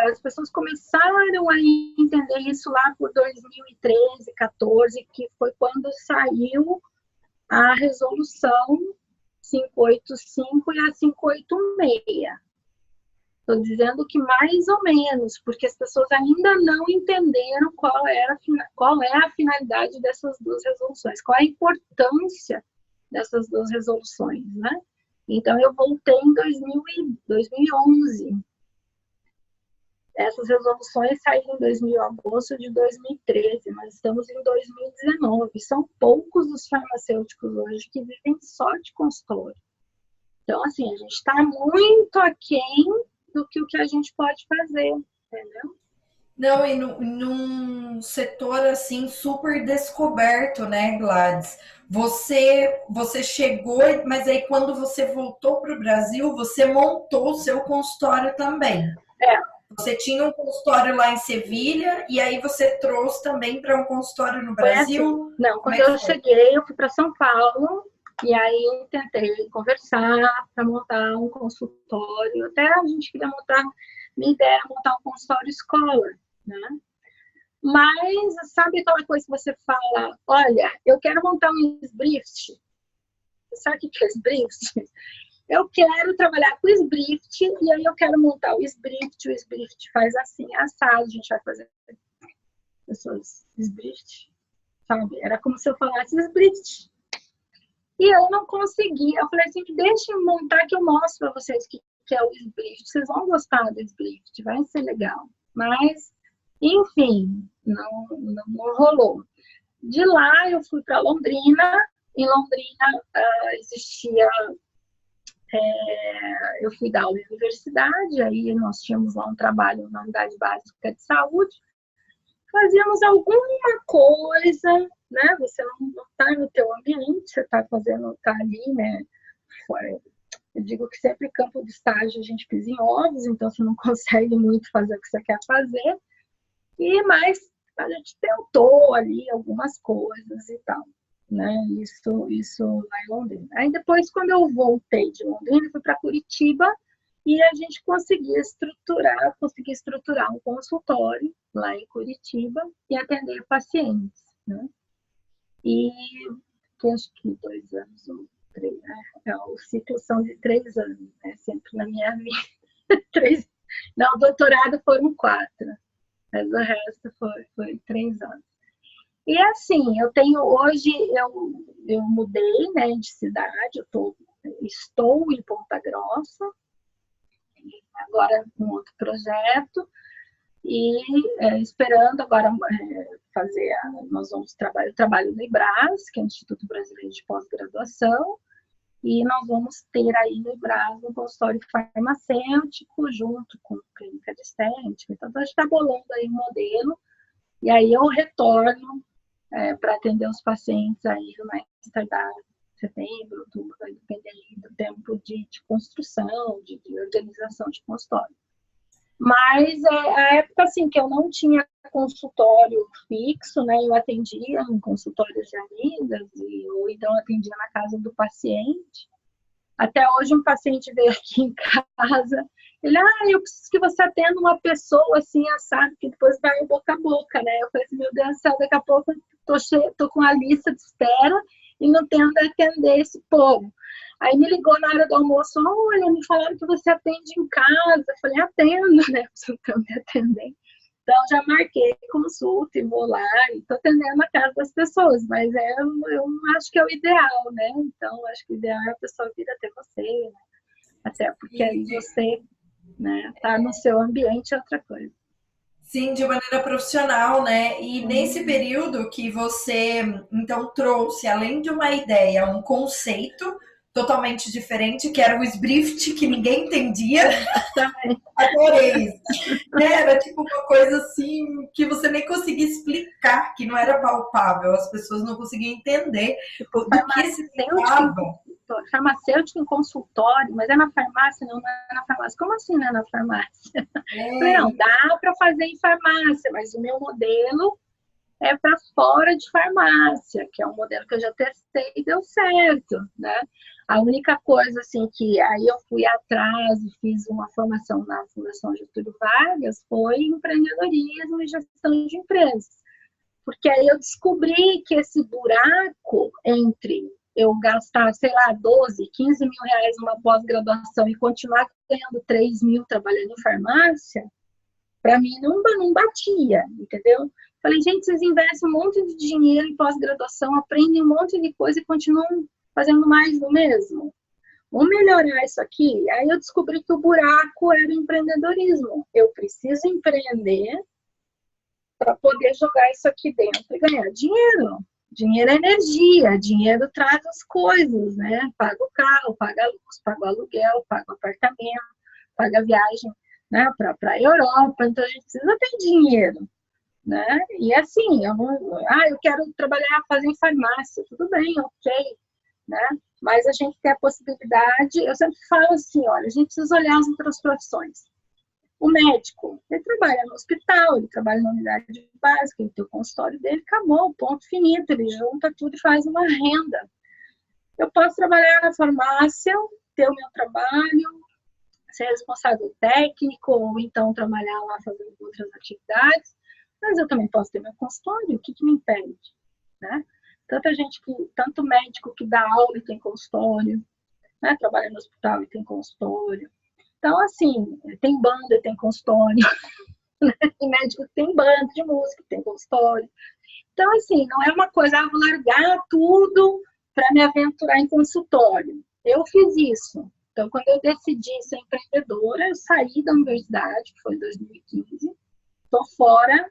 as pessoas começaram a entender isso lá por 2013, 14, que foi quando saiu a resolução 585 e a 586. Estou dizendo que mais ou menos, porque as pessoas ainda não entenderam qual é a finalidade dessas duas resoluções, qual é a importância dessas duas resoluções, né? Então, eu voltei em 2011. Essas resoluções saíram em agosto de 2013, nós estamos em 2019. São poucos os farmacêuticos hoje que vivem só de consultório. Então, assim, a gente está muito aquém do que o que a gente pode fazer, entendeu? Não, e num setor assim super descoberto, né, Gladys? Você chegou, mas aí quando você voltou para o Brasil, você montou o seu consultório também. Você tinha um consultório lá em Sevilha e aí você trouxe também para um consultório no Brasil? Assim, não, quando eu cheguei, eu fui para São Paulo e aí tentei conversar para montar um consultório. Até a gente queria minha ideia era montar um consultório escola, né? Mas sabe aquela coisa que você fala, olha, eu quero montar um Sbrift. Você sabe o que é Sbrift? Eu quero trabalhar com o Sbrift e aí eu quero montar o Sbrift faz assim, assado, a gente vai fazer pessoas Sbrift, sabe? Era como se eu falasse Sbrift. E eu não consegui. Eu falei assim, deixem montar que eu mostro para vocês o que é o Sbrift. Vocês vão gostar do Sbrift, vai ser legal. Mas, enfim, não rolou. De lá eu fui para Londrina. Em Londrina existia... eu fui dar aula em universidade, aí nós tínhamos lá um trabalho na unidade básica de saúde. Fazíamos alguma coisa, né? Você não está no teu ambiente, você está fazendo, está ali, né? Eu digo que sempre campo de estágio a gente pisa em ovos, então você não consegue muito fazer o que você quer fazer. Mas a gente tentou ali algumas coisas e tal, né? Isso lá em Londrina. Aí depois, quando eu voltei de Londrina, fui para Curitiba e a gente conseguiu estruturar um consultório lá em Curitiba e atender pacientes, né? E que acho que 2 anos ou 3, né? Os ciclos são de 3 anos, né? Sempre na minha vida. 3, não, doutorado foram 4, mas o resto foi 3 anos. E assim, eu tenho hoje, eu mudei, né, de cidade, estou em Ponta Grossa, agora com outro projeto, e esperando agora fazer, nós vamos trabalho no IBRAS, que é o Instituto Brasileiro de Pós-Graduação, e nós vamos ter aí no IBRAS um consultório farmacêutico junto com clínica de estética. Então, a gente está bolando aí um modelo, e aí eu retorno para atender os pacientes aí no mais tardar setembro, outubro, vai depender aí do tempo de construção, de organização de consultório. Mas a época assim que eu não tinha consultório fixo, né? Eu atendia em consultórios de amigas, ou então atendia na casa do paciente. Até hoje um paciente veio aqui em casa, ele, eu preciso que você atenda uma pessoa assim, assado, que depois vai boca a boca, né? Eu falei assim, meu Deus do céu, daqui a pouco eu tô com a lista de espera e não tenho onde atender esse povo. Aí me ligou na hora do almoço, olha, me falaram que você atende em casa. Eu falei, atendo, né? Você não me atender. Então, já marquei consulta e vou lá e estou atendendo na casa das pessoas, mas eu não acho que é o ideal, né? Então, acho que o ideal é a pessoa vir até você, né? Até porque aí você, né, tá no seu ambiente é outra coisa. Sim, de maneira profissional, né? E nesse período que você, então, trouxe, além de uma ideia, um conceito totalmente diferente, que era o Sbrift, que ninguém entendia. Adorei isso. Né? Era tipo uma coisa assim que você nem conseguia explicar, que não era palpável, as pessoas não conseguiam entender do que se tratava. Farmacêutico em consultório, mas é na farmácia? Não, não é na farmácia. Como assim não é na farmácia? Não, dá para fazer em farmácia, mas o meu modelo é para fora de farmácia, que é um modelo que eu já testei e deu certo, né? A única coisa, assim, que aí eu fui atrás e fiz uma formação na Fundação Getúlio Vargas foi empreendedorismo e gestão de empresas. Porque aí eu descobri que esse buraco entre eu gastar, sei lá, 12, 15 mil reais numa pós-graduação e continuar ganhando 3 mil trabalhando em farmácia, para mim não batia, entendeu? Falei, gente, vocês investem um monte de dinheiro em pós-graduação, aprendem um monte de coisa e continuam fazendo mais do mesmo. Vamos melhorar isso aqui? Aí eu descobri que o buraco era o empreendedorismo. Eu preciso empreender para poder jogar isso aqui dentro e ganhar dinheiro. Dinheiro é energia, dinheiro traz as coisas, né? Paga o carro, paga a luz, paga o aluguel, paga o apartamento, paga a viagem, né, para a Europa. Então a gente precisa ter dinheiro, né? E assim, eu quero trabalhar, fazer em farmácia, tudo bem, ok, né? Mas a gente tem a possibilidade, eu sempre falo assim, olha, a gente precisa olhar as outras profissões. O médico, ele trabalha no hospital, ele trabalha na unidade básica, ele tem o consultório dele, acabou, ponto finito, ele junta tudo e faz uma renda. Eu posso trabalhar na farmácia, ter o meu trabalho, ser responsável técnico, ou então trabalhar lá fazendo outras atividades, mas eu também posso ter meu consultório, o que me impede, né? Tanto médico que dá aula e tem consultório, né? Trabalha no hospital e tem consultório. Então, assim, tem banda e tem consultório, né? Tem médico que tem banda de música, tem consultório. Então, assim, não é uma coisa, vou largar tudo para me aventurar em consultório. Eu fiz isso. Então, quando eu decidi ser empreendedora, eu saí da universidade, que foi em 2015, estou fora,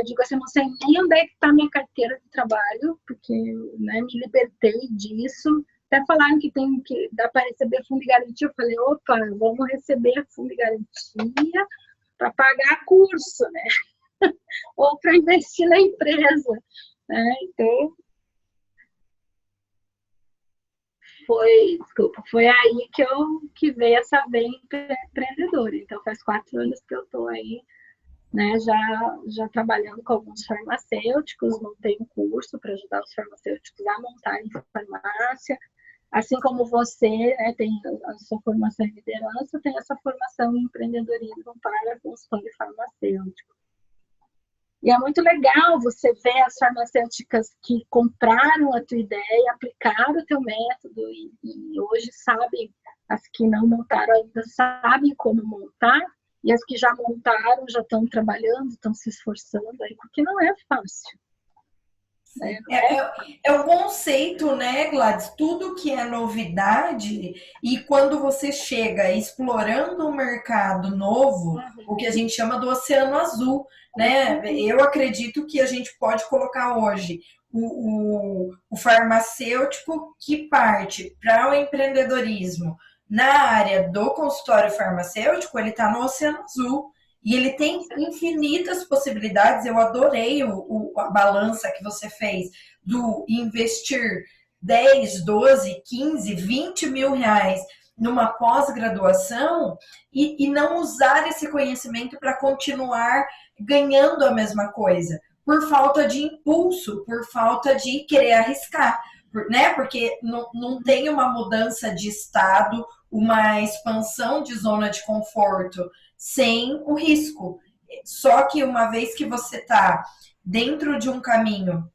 digo assim, não sei nem onde é que está minha carteira de trabalho, porque, né, me libertei disso. Até falaram que dá para receber fundo de garantia. Eu falei, opa, vamos receber fundo de garantia para pagar curso, né? ou para investir na empresa, né? Então, foi aí que veio essa veia empreendedora. Então, faz 4 anos que eu estou aí, né, já trabalhando com alguns farmacêuticos, montei um curso para ajudar os farmacêuticos a montarem farmácia. Assim como você, né, tem a sua formação em liderança, tem essa formação em empreendedorismo para consultório farmacêutico. E é muito legal você ver as farmacêuticas que compraram a tua ideia, aplicaram o teu método e hoje sabem, as que não montaram ainda sabem como montar, e as que já montaram já estão trabalhando, estão se esforçando aí, porque não é fácil. É o conceito, né, Gladys? Tudo que é novidade e quando você chega explorando um mercado novo, o que a gente chama do oceano azul, né? Eu acredito que a gente pode colocar hoje o farmacêutico que parte para o empreendedorismo na área do consultório farmacêutico, ele está no oceano azul. E ele tem infinitas possibilidades. Eu adorei a balança que você fez do investir 10, 12, 15, 20 mil reais numa pós-graduação e não usar esse conhecimento para continuar ganhando a mesma coisa, por falta de impulso, por falta de querer arriscar, né? Porque não tem uma mudança de estado, uma expansão de zona de conforto sem o risco. Só que uma vez que você está dentro de um caminho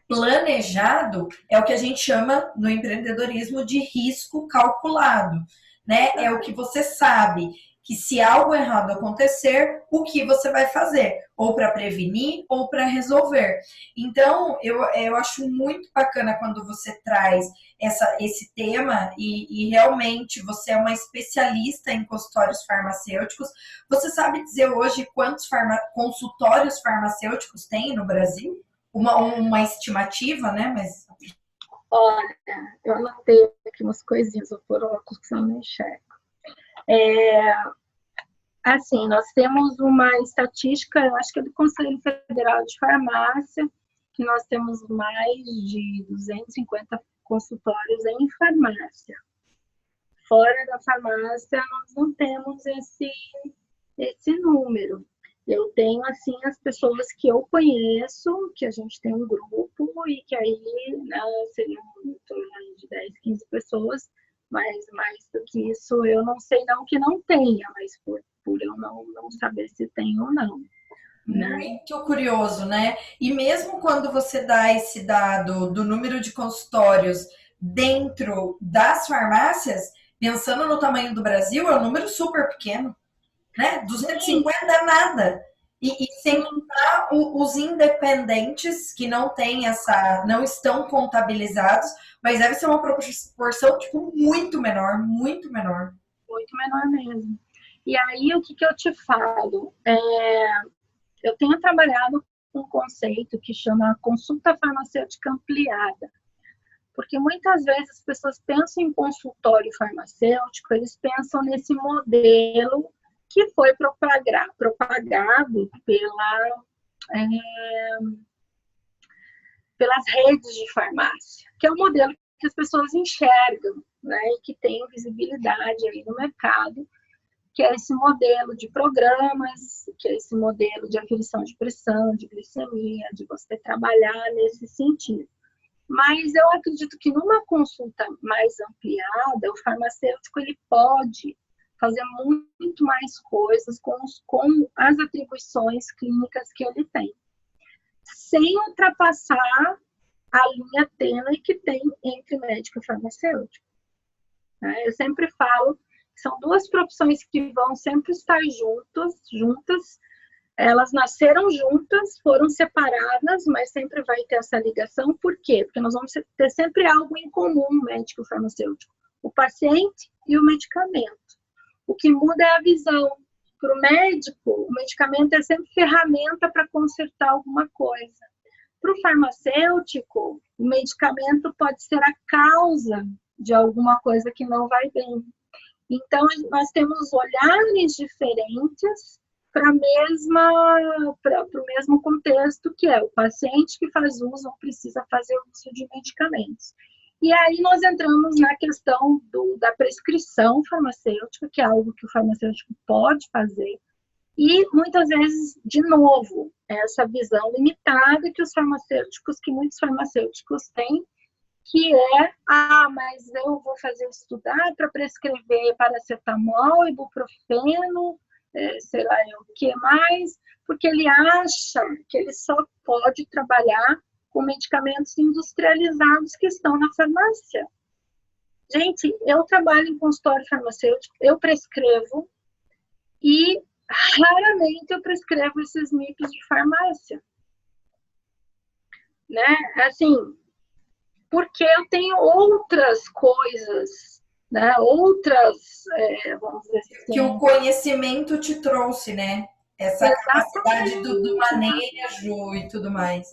planejado, é o que a gente chama no empreendedorismo de risco calculado, né? É o que você sabe que se algo errado acontecer, o que você vai fazer? Ou para prevenir ou para resolver. Então, eu acho muito bacana quando você traz esse tema e realmente você é uma especialista em consultórios farmacêuticos. Você sabe dizer hoje quantos consultórios farmacêuticos tem no Brasil? Uma estimativa, né? Mas... Olha, eu anotei aqui umas coisinhas, vou pôr óculos que eu não enxergo. Assim, nós temos uma estatística, eu acho que é do Conselho Federal de Farmácia, que nós temos mais de 250 consultórios em farmácia. Fora da farmácia, nós não temos esse número. Eu tenho, assim, as pessoas que eu conheço, que a gente tem um grupo, e que aí, né, seriam em torno de 10, 15 pessoas, mas mais do que isso, eu não sei não que não tenha, mas por eu não saber se tem ou não. Né? Muito curioso, né? E mesmo quando você dá esse dado do número de consultórios dentro das farmácias, pensando no tamanho do Brasil, é um número super pequeno, né? 250 é nada. E sem contar os independentes que não têm não estão contabilizados, mas deve ser uma proporção tipo, muito menor, muito menor. Muito menor mesmo. E aí, o que eu te falo? Eu tenho trabalhado com um conceito que chama consulta farmacêutica ampliada. Porque muitas vezes as pessoas pensam em consultório farmacêutico, eles pensam nesse modelo que foi propagado pelas redes de farmácia, que é um modelo que as pessoas enxergam, né, e que tem visibilidade aí no mercado, que é esse modelo de programas, que é esse modelo de aferição de pressão, de glicemia, de você trabalhar nesse sentido. Mas eu acredito que numa consulta mais ampliada, o farmacêutico ele pode fazer muito mais coisas com as atribuições clínicas que ele tem, sem ultrapassar a linha tênue que tem entre médico e farmacêutico. Eu sempre falo que são duas profissões que vão sempre estar juntas. Elas nasceram juntas, foram separadas, mas sempre vai ter essa ligação. Por quê? Porque nós vamos ter sempre algo em comum, médico e farmacêutico. O paciente e o medicamento. O que muda é a visão. Para o médico, o medicamento é sempre ferramenta para consertar alguma coisa. Para o farmacêutico, o medicamento pode ser a causa de alguma coisa que não vai bem. Então, nós temos olhares diferentes para o mesmo contexto, que é o paciente que faz uso ou precisa fazer uso de medicamentos. E aí nós entramos na questão da prescrição farmacêutica, que é algo que o farmacêutico pode fazer, e muitas vezes, de novo, essa visão limitada que muitos farmacêuticos têm, que é, mas eu vou fazer estudar para prescrever paracetamol, ibuprofeno, sei lá o que mais, porque ele acha que ele só pode trabalhar com medicamentos industrializados que estão na farmácia. Gente, eu trabalho em consultório farmacêutico, eu prescrevo e raramente eu prescrevo esses mitos de farmácia. Né? Assim, porque eu tenho outras coisas, né? Outras, vamos dizer assim. Que o conhecimento te trouxe, né? Essa capacidade do manejo e tudo mais.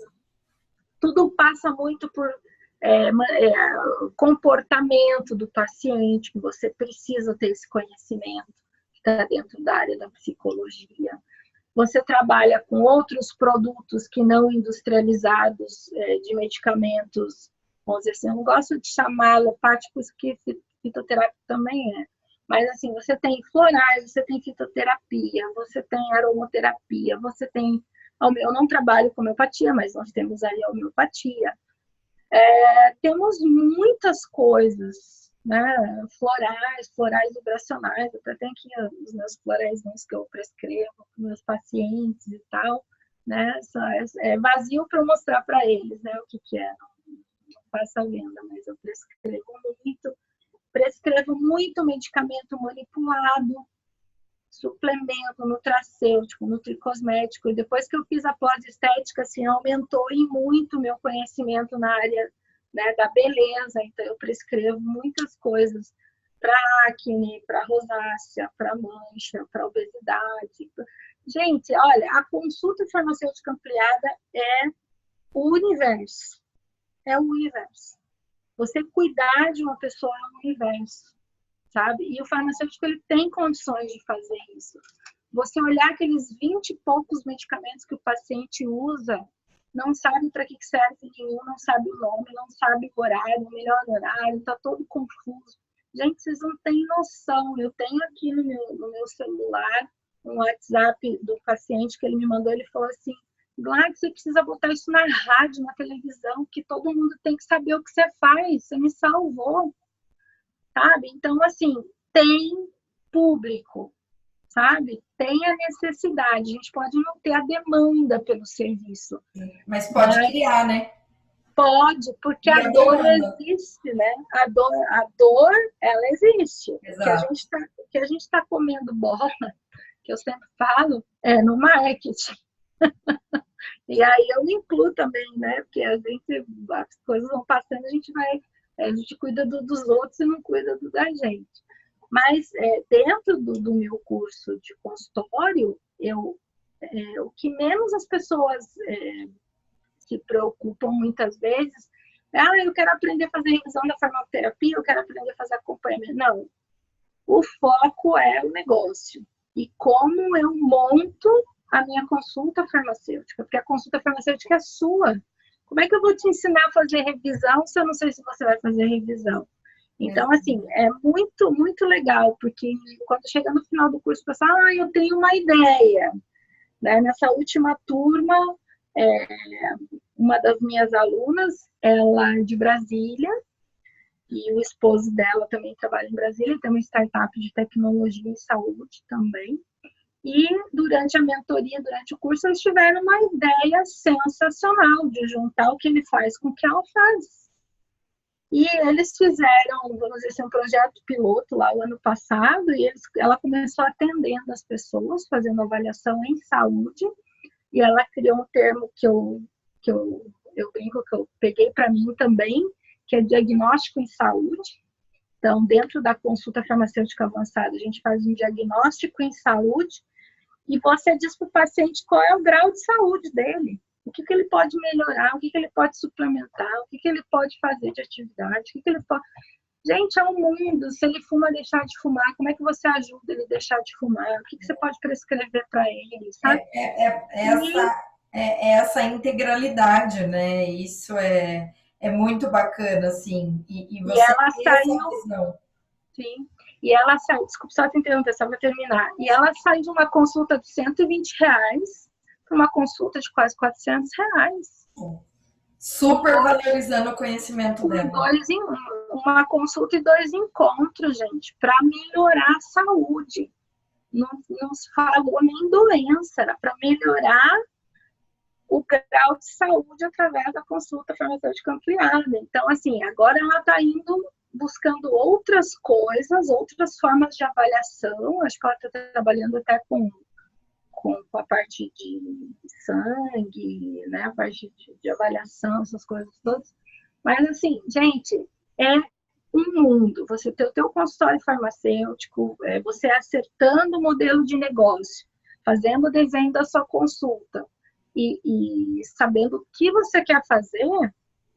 Tudo passa muito por comportamento do paciente, que você precisa ter esse conhecimento, que está dentro da área da psicologia. Você trabalha com outros produtos que não industrializados, de medicamentos, vamos dizer assim, eu não gosto de chamar alopáticos, que fitoterapia também é. Mas, assim, você tem florais, você tem fitoterapia, você tem aromaterapia, você tem... Eu não trabalho com homeopatia, mas nós temos aí a homeopatia. Temos muitas coisas, né? Florais vibracionais, até tem aqui os meus florais que eu prescrevo para os meus pacientes e tal, né? É vazio para eu mostrar para eles, né, o que é. Não faço a venda, mas eu prescrevo muito medicamento manipulado, suplemento nutracêutico, nutricosmético, e depois que eu fiz a pós-estética, assim, aumentou em muito o meu conhecimento na área, né, da beleza, então eu prescrevo muitas coisas para acne, para rosácea, para mancha, para obesidade. Gente, olha, a consulta farmacêutica ampliada é o universo. É o universo. Você cuidar de uma pessoa é um universo, sabe? E o farmacêutico, ele tem condições de fazer isso. Você olhar aqueles 20 e poucos medicamentos que o paciente usa, não sabe para que serve nenhum, não sabe o nome, não sabe o horário, o melhor horário, está todo confuso. Gente, vocês não têm noção. Eu tenho aqui no meu celular um WhatsApp do paciente que ele me mandou, ele falou assim: Gladys, você precisa botar isso na rádio, na televisão, que todo mundo tem que saber o que você faz, você me salvou. Sabe? Então, assim, tem público, sabe? Tem a necessidade. A gente pode não ter a demanda pelo serviço. Mas pode criar, né? Pode, porque a dor existe, né? A dor, ela existe. Exato. Que a gente tá comendo bola, que eu sempre falo, no marketing. E aí eu me incluo também, né? Porque as coisas vão passando, a gente cuida dos outros e não cuida da gente. Mas dentro do meu curso de consultório, o que menos as pessoas se preocupam muitas vezes eu quero aprender a fazer revisão da farmacoterapia, eu quero aprender a fazer acompanhamento. Não. O foco é o negócio. E como eu monto a minha consulta farmacêutica, porque a consulta farmacêutica é sua. Como é que eu vou te ensinar a fazer revisão se eu não sei se você vai fazer revisão? Então, assim, é muito, muito legal, porque quando chega no final do curso, o pessoal, eu tenho uma ideia. Né? Nessa última turma, uma das minhas alunas, ela é de Brasília, e o esposo dela também trabalha em Brasília, tem uma startup de tecnologia e saúde também. E durante a mentoria, durante o curso, eles tiveram uma ideia sensacional de juntar o que ele faz com o que ela faz. E eles fizeram, vamos dizer assim, um projeto piloto lá o ano passado, e ela começou atendendo as pessoas, fazendo avaliação em saúde, e ela criou um termo que eu brinco, que eu peguei para mim também, que é diagnóstico em saúde. Então, dentro da consulta farmacêutica avançada, a gente faz um diagnóstico em saúde, e você diz para o paciente qual é o grau de saúde dele, o que ele pode melhorar, o que ele pode suplementar, o que ele pode fazer de atividade, o que ele pode... Gente, é um mundo. Se ele fuma, deixar de fumar, como é que você ajuda ele a deixar de fumar? O que você pode prescrever para ele, sabe? Essa integralidade, né? Isso é muito bacana, assim. E E você ela ter essa saiu, visão. sim. E ela saiu, desculpa só te interromper, só para terminar. E ela saiu de uma consulta de R$ 120 para uma consulta de quase R$ 400. Super valorizando o conhecimento Por dela. uma consulta e 2 encontros, gente, para melhorar a saúde. Não se falou nem doença, era para melhorar o grau de saúde através da consulta farmacêutica ampliada. Então, assim, agora ela está indo buscando outras coisas, outras formas de avaliação. Acho que ela está trabalhando até com a parte de sangue, né? A parte de avaliação, essas coisas todas. Mas, assim, gente, é um mundo. Você ter o teu consultório farmacêutico, você acertando o modelo de negócio, fazendo o desenho da sua consulta e sabendo o que você quer fazer,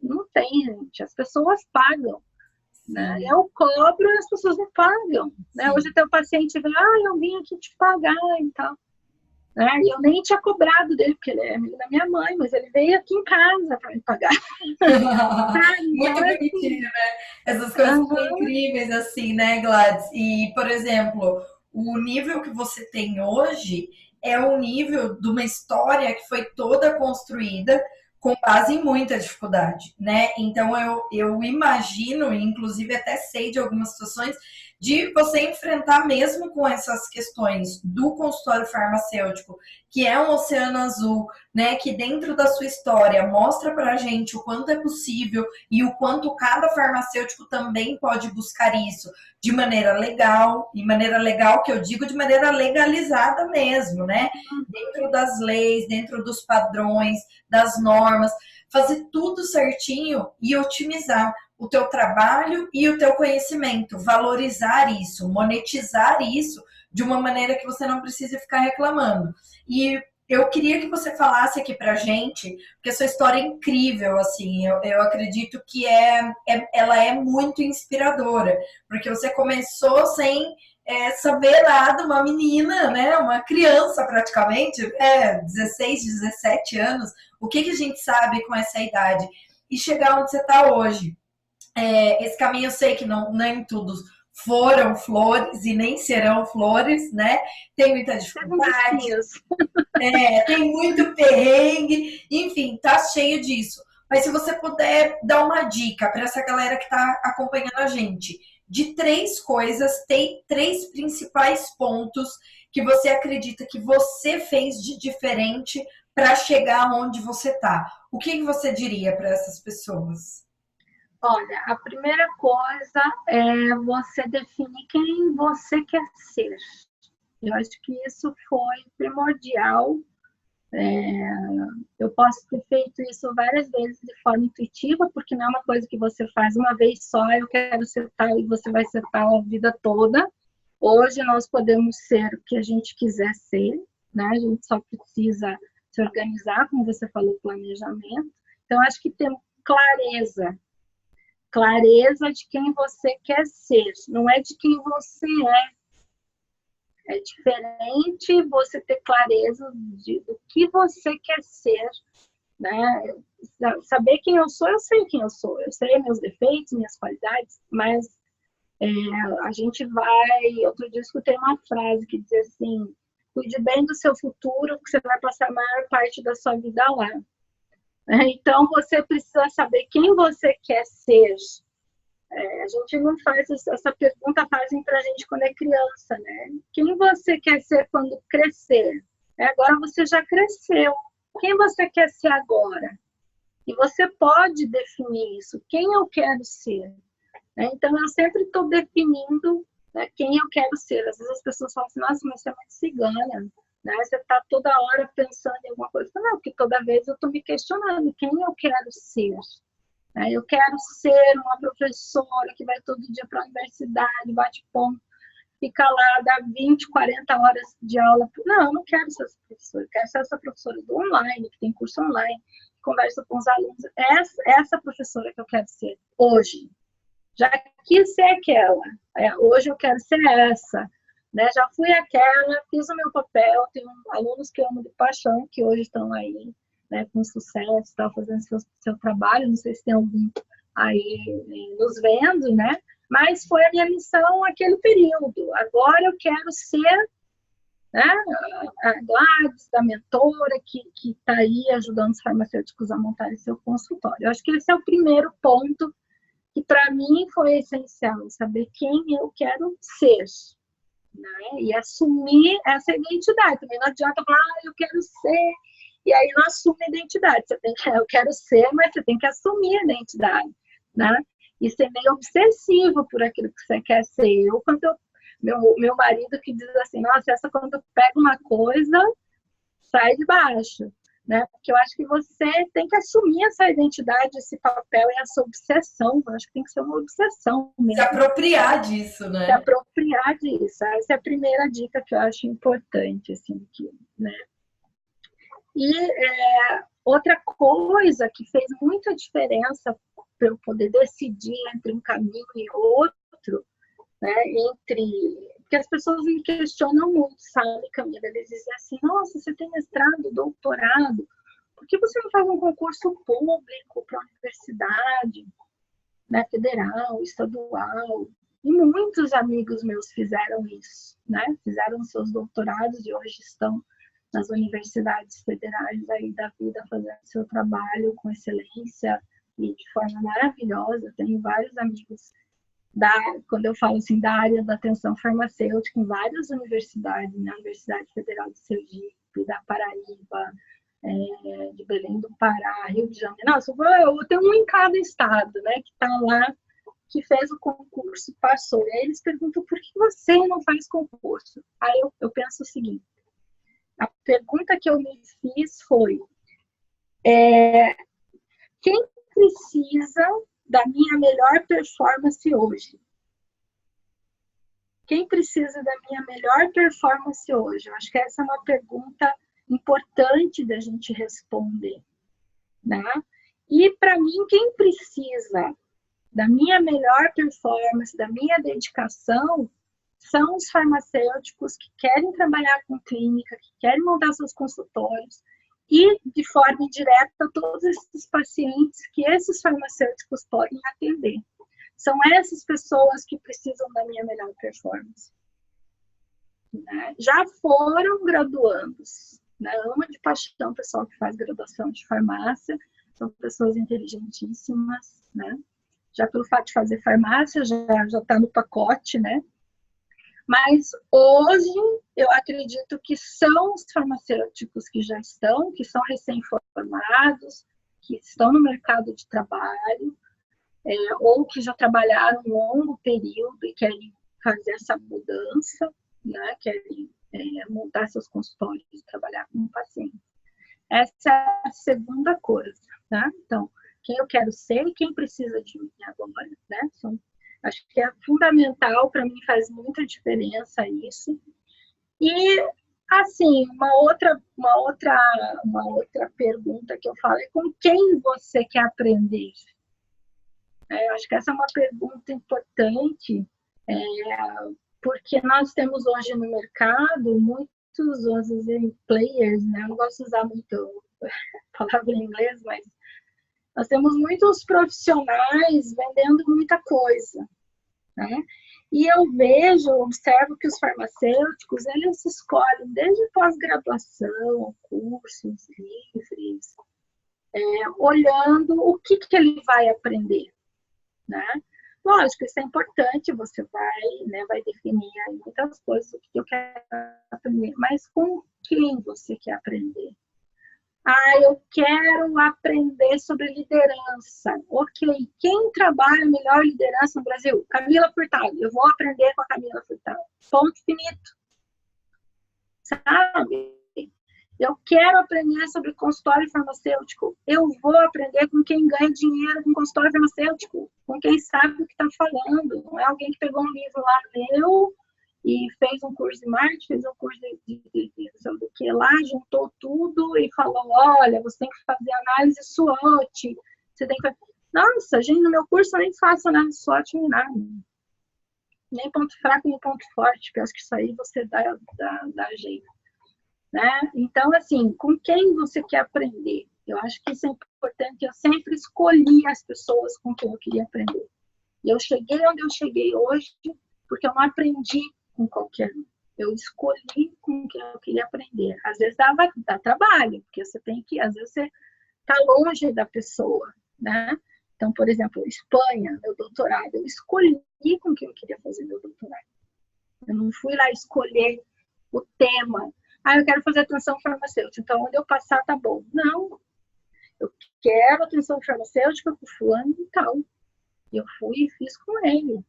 não tem, gente. As pessoas pagam. Né? Eu cobro e as pessoas não pagam. Né? Hoje tem um paciente vem, eu vim aqui te pagar e tal. Né? E eu nem tinha cobrado dele, porque ele é amigo da minha mãe, mas ele veio aqui em casa para me pagar. Muito bonitinho, né? Essas coisas são incríveis, assim, né, Gladys? E, por exemplo, o nível que você tem hoje é um nível de uma história que foi toda construída com base em muita dificuldade, né? Então, eu imagino, inclusive até sei de algumas situações, de você enfrentar mesmo com essas questões do consultório farmacêutico, que é um oceano azul, né, que dentro da sua história mostra para a gente o quanto é possível e o quanto cada farmacêutico também pode buscar isso de maneira legal, e maneira legal que eu digo de maneira legalizada mesmo, né, dentro das leis, dentro dos padrões, das normas, fazer tudo certinho e otimizar o teu trabalho e o teu conhecimento, valorizar isso, monetizar isso de uma maneira que você não precise ficar reclamando. E eu queria que você falasse aqui pra gente, porque a sua história é incrível, assim, eu acredito que ela é muito inspiradora, porque você começou sem saber nada, uma menina, né, uma criança praticamente, 16, 17 anos, o que a gente sabe com essa idade? E chegar onde você está hoje. Esse caminho eu sei que nem tudo foram flores e nem serão flores, né? Tem muita dificuldade, tem muito perrengue, enfim, tá cheio disso. Mas se você puder dar uma dica para essa galera que está acompanhando a gente, de 3 coisas, tem 3 principais pontos que você acredita que você fez de diferente para chegar onde você está. O que você diria para essas pessoas? Olha, a primeira coisa é você definir quem você quer ser. Eu acho que isso foi primordial. Eu posso ter feito isso várias vezes de forma intuitiva, porque não é uma coisa que você faz uma vez só, eu quero ser tal e você vai ser tal a vida toda. Hoje nós podemos ser o que a gente quiser ser, né? A gente só precisa se organizar, como você falou, planejamento. Então, acho que ter clareza de quem você quer ser, não é de quem você é. É diferente você ter clareza do que você quer ser, né? Saber quem eu sou, eu sei quem eu sou. Eu sei meus defeitos, minhas qualidades, mas a gente vai... Outro dia eu escutei uma frase que dizia assim: cuide bem do seu futuro, porque você vai passar a maior parte da sua vida lá. Então, você precisa saber quem você quer ser. A gente não faz essa pergunta, fazem para a gente quando é criança, né? Quem você quer ser quando crescer? Agora você já cresceu. Quem você quer ser agora? E você pode definir isso. Quem eu quero ser? Então, eu sempre estou definindo, né, quem eu quero ser. Às vezes as pessoas falam assim: nossa, mas você é muito cigana. Né? Você está toda hora pensando em alguma coisa. Não, porque toda vez eu estou me questionando quem eu quero ser. Eu quero ser uma professora que vai todo dia para a universidade, bate ponto, fica lá, dá 20, 40 horas de aula. Não, eu não quero ser essa professora. Eu quero ser essa professora do online, que tem curso online, que conversa com os alunos. Essa professora que eu quero ser hoje. Já quis ser aquela, hoje eu quero ser essa, né? Já fui aquela, fiz o meu papel, tenho alunos que eu amo de paixão, que hoje estão aí, né, com sucesso, estão fazendo seu trabalho, não sei se tem algum aí nos vendo, né? Mas foi a minha missão aquele período. Agora eu quero ser, né, a Gladys, da mentora, que está aí ajudando os farmacêuticos a montarem seu consultório. Eu acho que esse é o primeiro ponto que para mim foi essencial, saber quem eu quero ser, né? E assumir essa identidade. Também não adianta falar, eu quero ser, e aí não assume a identidade. Você tem que, eu quero ser, mas você tem que assumir a identidade, né? E ser meio obsessivo por aquilo que você quer ser. Meu marido que diz assim, nossa, essa quando eu pego uma coisa, sai de baixo. Né? Porque eu acho que você tem que assumir essa identidade, esse papel e essa obsessão. Eu acho que tem que ser uma obsessão mesmo. Se apropriar disso, né? Se apropriar disso. Essa é a primeira dica que eu acho importante, assim, né? E outra coisa que fez muita diferença para eu poder decidir entre um caminho e outro, né? Porque as pessoas me questionam muito, sabe, Camila? Eles dizem assim, nossa, você tem mestrado, doutorado, por que você não faz um concurso público para a universidade, né, federal, estadual? E muitos amigos meus fizeram isso, né? Fizeram seus doutorados e hoje estão nas universidades federais aí da vida fazendo seu trabalho com excelência e de forma maravilhosa. Tenho vários amigos quando eu falo assim, da área da atenção farmacêutica em várias universidades, na Universidade Federal de Sergipe, da Paraíba, de Belém do Pará, Rio de Janeiro. Nossa, eu tenho um em cada estado, né, que está lá, que fez o concurso, passou. E aí eles perguntam, por que você não faz concurso? Aí eu penso o seguinte, a pergunta que eu me fiz foi, quem precisa da minha melhor performance hoje? Quem precisa da minha melhor performance hoje? Eu acho que essa é uma pergunta importante da gente responder, né? E para mim, quem precisa da minha melhor performance, da minha dedicação, são os farmacêuticos que querem trabalhar com clínica, que querem montar seus consultórios e, de forma indireta, todos esses pacientes que esses farmacêuticos podem atender. São essas pessoas que precisam da minha melhor performance. Né? Já foram graduandos. Né? Amo de paixão o pessoal que faz graduação de farmácia. São pessoas inteligentíssimas. Né? Já pelo fato de fazer farmácia, já está no pacote, né? Mas hoje eu acredito que são os farmacêuticos que já estão, que são recém-formados, que estão no mercado de trabalho, ou que já trabalharam um longo período e querem fazer essa mudança, né? Querem montar seus consultórios e trabalhar com pacientes. Essa é a segunda coisa, tá? Então, quem eu quero ser e quem precisa de mim agora, né? Acho que é fundamental, para mim faz muita diferença isso. E, assim, uma outra pergunta que eu falo é com quem você quer aprender? Acho que essa é uma pergunta importante, porque nós temos hoje no mercado muitos, às vezes, players, né? Eu não gosto de usar muito a palavra em inglês, mas nós temos muitos profissionais vendendo muita coisa, né? E eu observo que os farmacêuticos, eles escolhem desde pós-graduação, cursos livres, olhando o que ele vai aprender, né? Lógico, isso é importante, você vai definir aí muitas coisas, o que eu quero aprender, mas com quem você quer aprender? Eu quero aprender sobre liderança. Ok, quem trabalha melhor liderança no Brasil? Camila Furtado. Eu vou aprender com a Camila Furtado. Ponto finito. Sabe? Eu quero aprender sobre consultório farmacêutico. Eu vou aprender com quem ganha dinheiro com consultório farmacêutico, com quem sabe o que está falando. Não é alguém que pegou um livro lá, leu, e fez um curso de marketing, fez um curso de não sei do que lá, juntou tudo e falou, olha, você tem que fazer análise SWOT, você tem que... Nossa, gente, no meu curso eu nem faço nada de SWOT nem nada. Nem ponto fraco, nem ponto forte, porque eu acho que isso aí você dá jeito, né? Então, assim, com quem você quer aprender? Eu acho que isso é importante. Eu sempre escolhi as pessoas com quem eu queria aprender. E eu cheguei onde eu cheguei hoje porque eu não aprendi com qualquer um. Eu escolhi com quem eu queria aprender. Às vezes dá trabalho, porque você tem que, às vezes você está longe da pessoa, né? Então, por exemplo, Espanha, meu doutorado, eu escolhi com quem eu queria fazer meu doutorado. Eu não fui lá escolher o tema. Ah, eu quero fazer atenção farmacêutica, então onde eu passar tá bom. Não, eu quero atenção farmacêutica com fulano e tal. Eu fui e fiz com ele,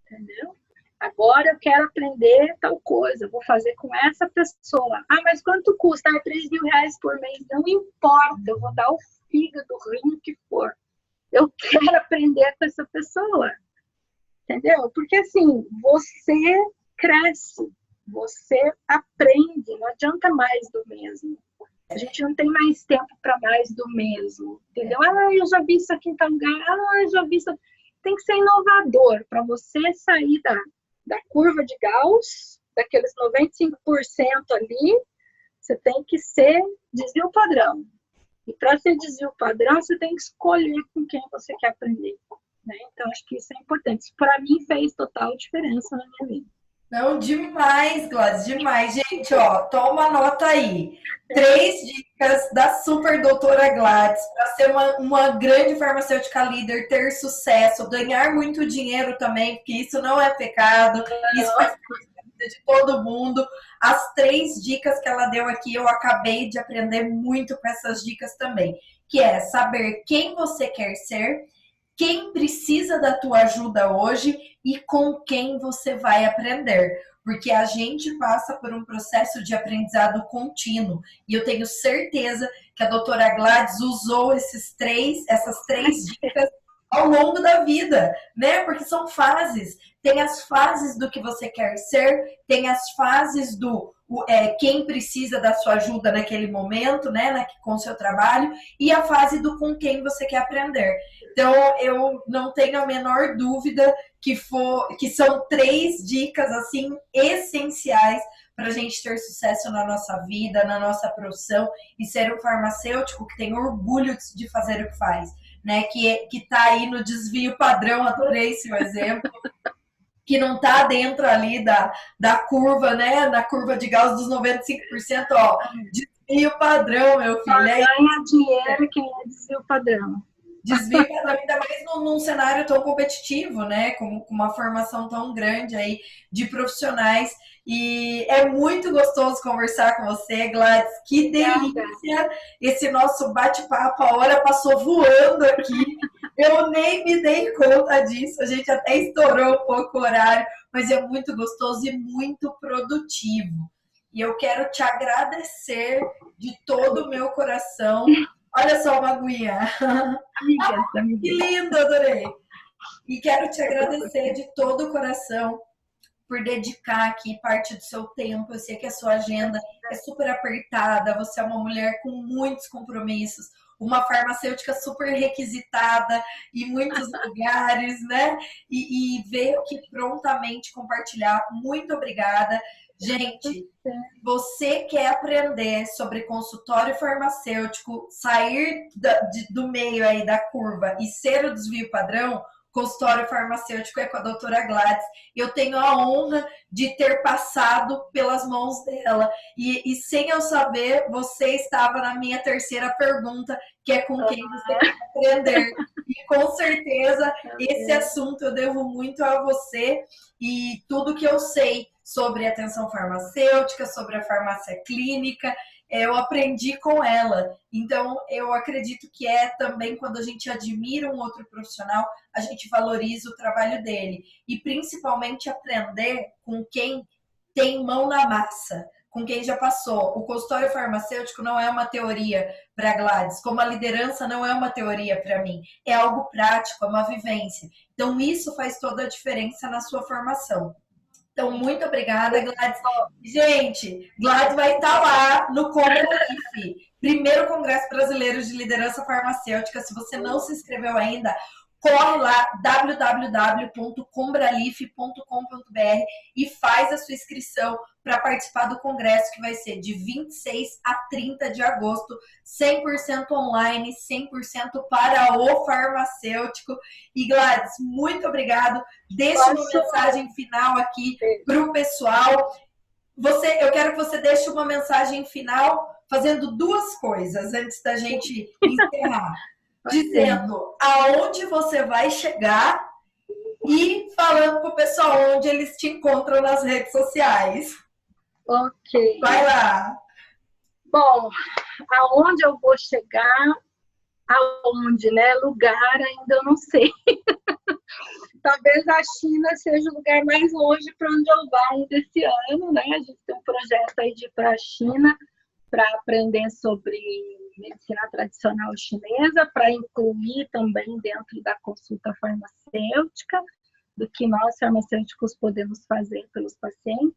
entendeu? Agora eu quero aprender tal coisa, vou fazer com essa pessoa. Ah, mas quanto custa? Ah, 3 mil reais por mês. Não importa, eu vou dar o fígado, o rim que for. Eu quero aprender com essa pessoa, entendeu? Porque assim, você cresce, você aprende, não adianta mais do mesmo. A gente não tem mais tempo para mais do mesmo, entendeu? Ah, eu já vi isso aqui em tal lugar, ah, eu já vi isso. Tem que ser inovador para você sair da curva de Gauss, daqueles 95% ali, você tem que ser desvio padrão. E para ser desvio padrão, você tem que escolher com quem você quer aprender, né? Então, acho que isso é importante. Isso, para mim, fez total diferença na minha vida. Não, demais, Gladys, demais. Gente, ó, toma nota aí. 3 dicas da super doutora Gladys para ser uma grande farmacêutica líder, ter sucesso, ganhar muito dinheiro também, porque isso não é pecado, isso faz parte da vida de todo mundo. As 3 dicas que ela deu aqui, eu acabei de aprender muito com essas dicas também, que é saber quem você quer ser, quem precisa da tua ajuda hoje e com quem você vai aprender. Porque a gente passa por um processo de aprendizado contínuo. E eu tenho certeza que a doutora Gladys usou essas 3 dicas ao longo da vida, né? Porque são fases. Tem as fases do que você quer ser, tem as fases do quem precisa da sua ajuda naquele momento, né? Com o seu trabalho, e a fase do com quem você quer aprender. Então, eu não tenho a menor dúvida que são 3 dicas assim essenciais para a gente ter sucesso na nossa vida, na nossa profissão e ser um farmacêutico que tem orgulho de fazer o que faz, né? Que está aí no desvio padrão, adorei seu exemplo, que não está dentro ali da curva, né? Na curva de Gauss dos 95%, ó, desvio padrão, meu filho. Ganha dinheiro quem é desvio padrão. Desvio ainda mais num cenário tão competitivo, né? Com uma formação tão grande aí de profissionais. E é muito gostoso conversar com você, Gladys. Que delícia esse nosso bate-papo. A hora passou voando aqui. Eu nem me dei conta disso. A gente até estourou um pouco o horário, mas é muito gostoso e muito produtivo. E eu quero te agradecer de todo o meu coração. Olha só uma aguinha. Que lindo, adorei. E quero te agradecer de todo o coração por dedicar aqui parte do seu tempo. Eu sei que a sua agenda é super apertada, você é uma mulher com muitos compromissos, uma farmacêutica super requisitada em muitos lugares, né? E veio aqui prontamente compartilhar. Muito obrigada. Gente, você quer aprender sobre consultório farmacêutico, sair do meio aí da curva e ser o desvio padrão, consultório farmacêutico é com a doutora Gladys. Eu tenho a honra de ter passado pelas mãos dela. E sem eu saber, você estava na minha terceira pergunta, que é com quem você quer aprender. E com certeza, esse assunto eu devo muito a você e tudo que eu sei sobre atenção farmacêutica, sobre a farmácia clínica, eu aprendi com ela. Então, eu acredito que é também quando a gente admira um outro profissional, a gente valoriza o trabalho dele. E principalmente aprender com quem tem mão na massa, com quem já passou. O consultório farmacêutico não é uma teoria para Gladys, como a liderança não é uma teoria para mim. É algo prático, é uma vivência. Então, isso faz toda a diferença na sua formação. Então, muito obrigada, Gladys. Gente, Gladys vai estar lá no Como Life. primeiro Congresso Brasileiro de Liderança Farmacêutica. Se você não se inscreveu ainda, corre lá, www.combralif.com.br e faz a sua inscrição para participar do congresso, que vai ser de 26 a 30 de agosto, 100% online, 100% para o farmacêutico. E Gladys, muito obrigado. Deixe uma mensagem final aqui para o pessoal. Eu quero que você deixe uma mensagem final fazendo duas coisas antes da gente encerrar. Dizendo aonde você vai chegar e falando para o pessoal onde eles te encontram nas redes sociais. Ok. Vai lá. Bom, aonde eu vou chegar, aonde, né? Lugar ainda eu não sei. Talvez a China seja o lugar mais longe para onde eu vá ainda esse ano, né? A gente tem um projeto aí de ir para a China para aprender sobre medicina tradicional chinesa, para incluir também dentro da consulta farmacêutica, do que nós farmacêuticos podemos fazer pelos pacientes.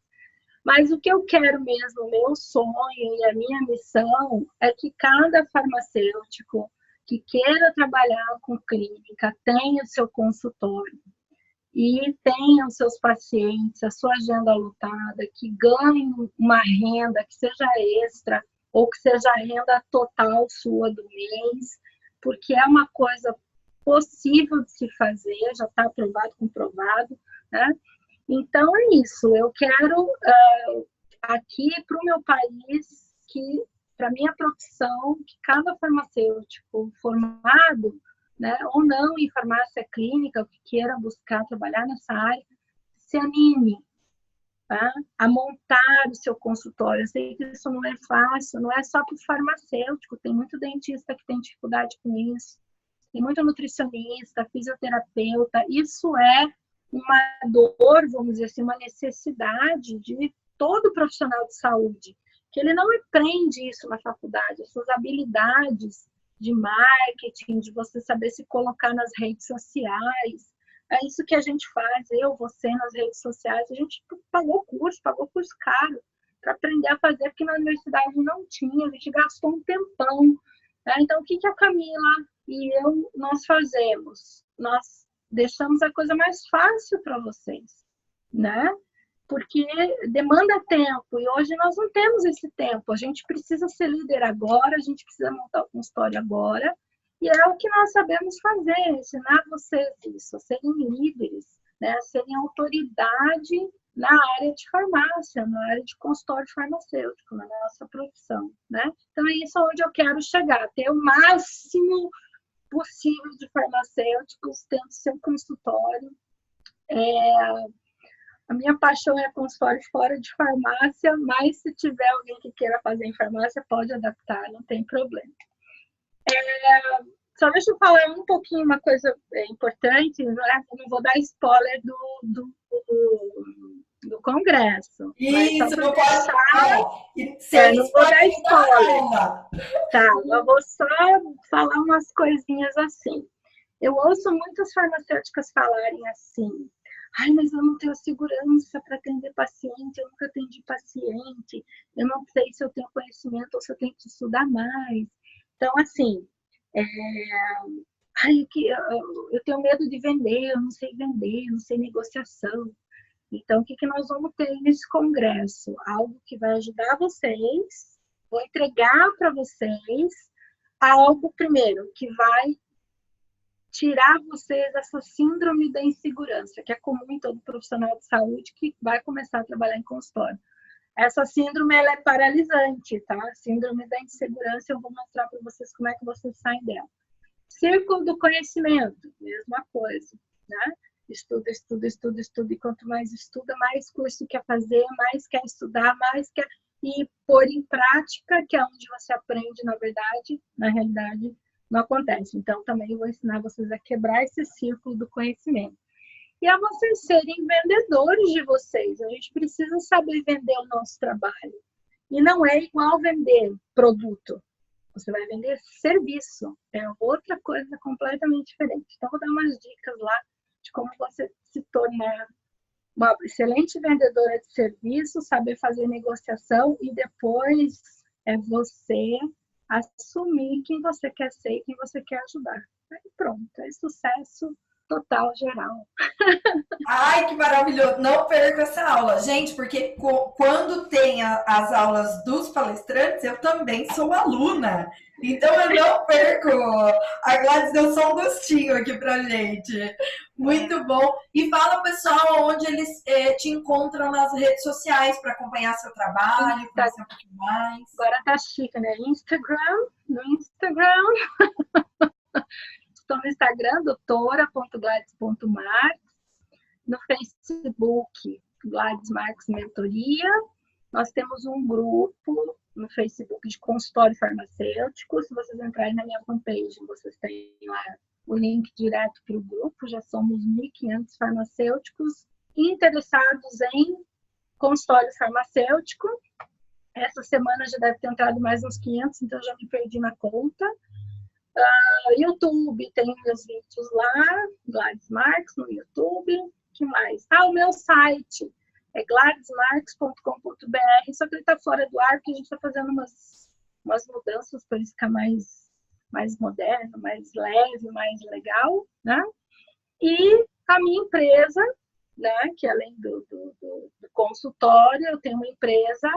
Mas o que eu quero mesmo, o meu sonho e a minha missão é que cada farmacêutico que queira trabalhar com clínica tenha o seu consultório e tenha os seus pacientes, a sua agenda lotada, que ganhe uma renda que seja extra ou que seja a renda total sua do mês, porque é uma coisa possível de se fazer, já está aprovado, comprovado, né? Então é isso, eu quero aqui para o meu país, para a minha profissão, que cada farmacêutico formado, né, ou não em farmácia clínica, que queira buscar trabalhar nessa área, se anime, tá? A montar o seu consultório. Eu sei que isso não é fácil, não é só para o farmacêutico, tem muito dentista que tem dificuldade com isso, tem muito nutricionista, fisioterapeuta, isso é uma dor, vamos dizer assim, uma necessidade de todo profissional de saúde, que ele não aprende isso na faculdade, as suas habilidades de marketing, de você saber se colocar nas redes sociais. É isso que a gente faz, eu, você, nas redes sociais. A gente pagou curso caro para aprender a fazer, porque na universidade não tinha, a gente gastou um tempão. Né? Então, o que a Camila e eu, nós fazemos? Nós deixamos a coisa mais fácil para vocês, né? Porque demanda tempo, e hoje nós não temos esse tempo. A gente precisa ser líder agora, a gente precisa montar o consultório agora, e é o que nós sabemos fazer, ensinar vocês isso, a serem líderes, né, a serem autoridade na área de farmácia, na área de consultório farmacêutico, na nossa profissão, né? Então é isso onde eu quero chegar, ter o máximo possível de farmacêuticos tendo seu consultório. A minha paixão é consultório fora de farmácia, mas se tiver alguém que queira fazer em farmácia, pode adaptar, não tem problema. Só deixa eu falar um pouquinho, uma coisa importante, né? Eu não vou dar spoiler do congresso. Isso, não pode não vou dar spoiler. Tá, eu vou só falar umas coisinhas assim. Eu ouço muitas farmacêuticas falarem assim: ai, mas eu não tenho segurança para atender paciente, eu nunca atendi paciente, eu não sei se eu tenho conhecimento ou se eu tenho que estudar mais. Então, assim, eu tenho medo de vender, eu não sei vender, eu não sei negociação. Então, o que nós vamos ter nesse congresso? Algo que vai ajudar vocês, vou entregar para vocês algo, primeiro, que vai tirar vocês essa síndrome da insegurança, que é comum em todo profissional de saúde que vai começar a trabalhar em consultório. Essa síndrome, ela é paralisante, tá? Síndrome da insegurança, eu vou mostrar para vocês como é que vocês saem dela. Círculo do conhecimento, mesma coisa, né? Estuda, estuda, estuda, estuda, e quanto mais estuda, mais curso quer fazer, mais quer estudar, mais quer e pôr em prática, que é onde você aprende, na verdade, na realidade, não acontece. Então, também eu vou ensinar vocês a quebrar esse círculo do conhecimento. E a vocês serem vendedores de vocês. A gente precisa saber vender o nosso trabalho. E não é igual vender produto. Você vai vender serviço. É outra coisa completamente diferente. Então, vou dar umas dicas lá de como você se tornar uma excelente vendedora de serviço, saber fazer negociação e depois é você assumir quem você quer ser e quem você quer ajudar. Aí pronto, é sucesso total, geral. Ai, que maravilhoso! Não perca essa aula, gente, porque quando tem as aulas dos palestrantes, eu também sou aluna. Então eu não perco. A Gladys deu só um gostinho aqui pra gente. Muito bom. E fala, pessoal, onde eles te encontram nas redes sociais para acompanhar seu trabalho, conhecer um pouquinho mais. Agora tá chique, né? No Instagram. Estou no Instagram, doutora.gladys.marques. No Facebook, Gladys Marques Mentoria. Nós temos um grupo no Facebook de consultório farmacêutico. Se vocês entrarem na minha fanpage, vocês têm lá o link direto para o grupo. Já somos 1.500 farmacêuticos interessados em consultório farmacêutico. Essa semana já deve ter entrado mais uns 500, então já me perdi na conta. YouTube, tem meus vídeos lá, Gladys Marques no YouTube. O que mais? O meu site é gladysmarques.com.br, só que ele está fora do ar, porque a gente está fazendo umas mudanças para ele ficar mais moderno, mais leve, mais legal, né? E a minha empresa, né, que além do consultório, eu tenho uma empresa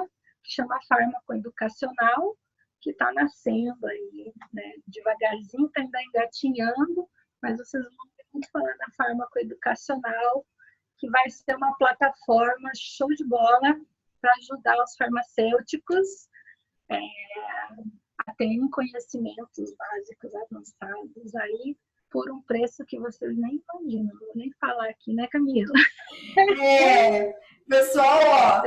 que chama Fármaco Educacional, que está nascendo aí, né, devagarzinho, está ainda engatinhando, mas vocês vão muito falar na Fármaco Educacional, que vai ser uma plataforma show de bola para ajudar os farmacêuticos a terem conhecimentos básicos avançados aí por um preço que vocês nem imaginam. Não vou nem falar aqui, né, Camila? Pessoal, ó.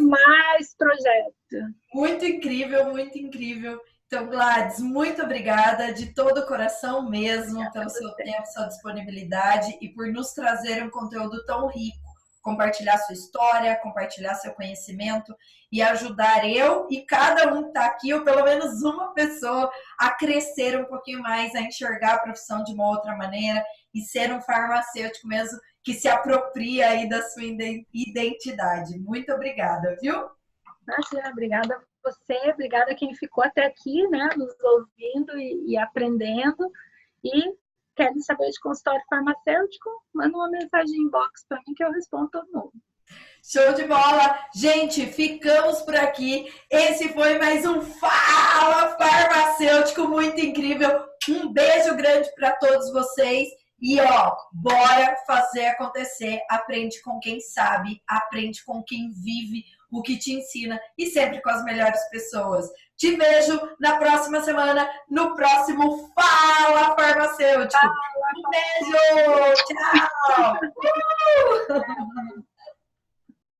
Mais projeto. Muito incrível, muito incrível. Então, Gladys, muito obrigada de todo o coração mesmo pelo seu tempo, sua disponibilidade e por nos trazer um conteúdo tão rico, compartilhar sua história, compartilhar seu conhecimento e ajudar eu e cada um que está aqui, ou pelo menos uma pessoa, a crescer um pouquinho mais, a enxergar a profissão de uma outra maneira e ser um farmacêutico mesmo que se apropria aí da sua identidade. Muito obrigada, viu? Imagina, obrigada a você, obrigada a quem ficou até aqui, né, nos ouvindo e aprendendo. E querem saber de consultório farmacêutico? Manda uma mensagem inbox para mim que eu respondo todo mundo. Show de bola! Gente, ficamos por aqui. Esse foi mais um Fala Farmacêutico muito incrível. Um beijo grande para todos vocês. E, ó, bora fazer acontecer. Aprende com quem sabe, aprende com quem vive o que te ensina e sempre com as melhores pessoas. Te vejo na próxima semana, no próximo Fala Farmacêutico. Um beijo! Tchau!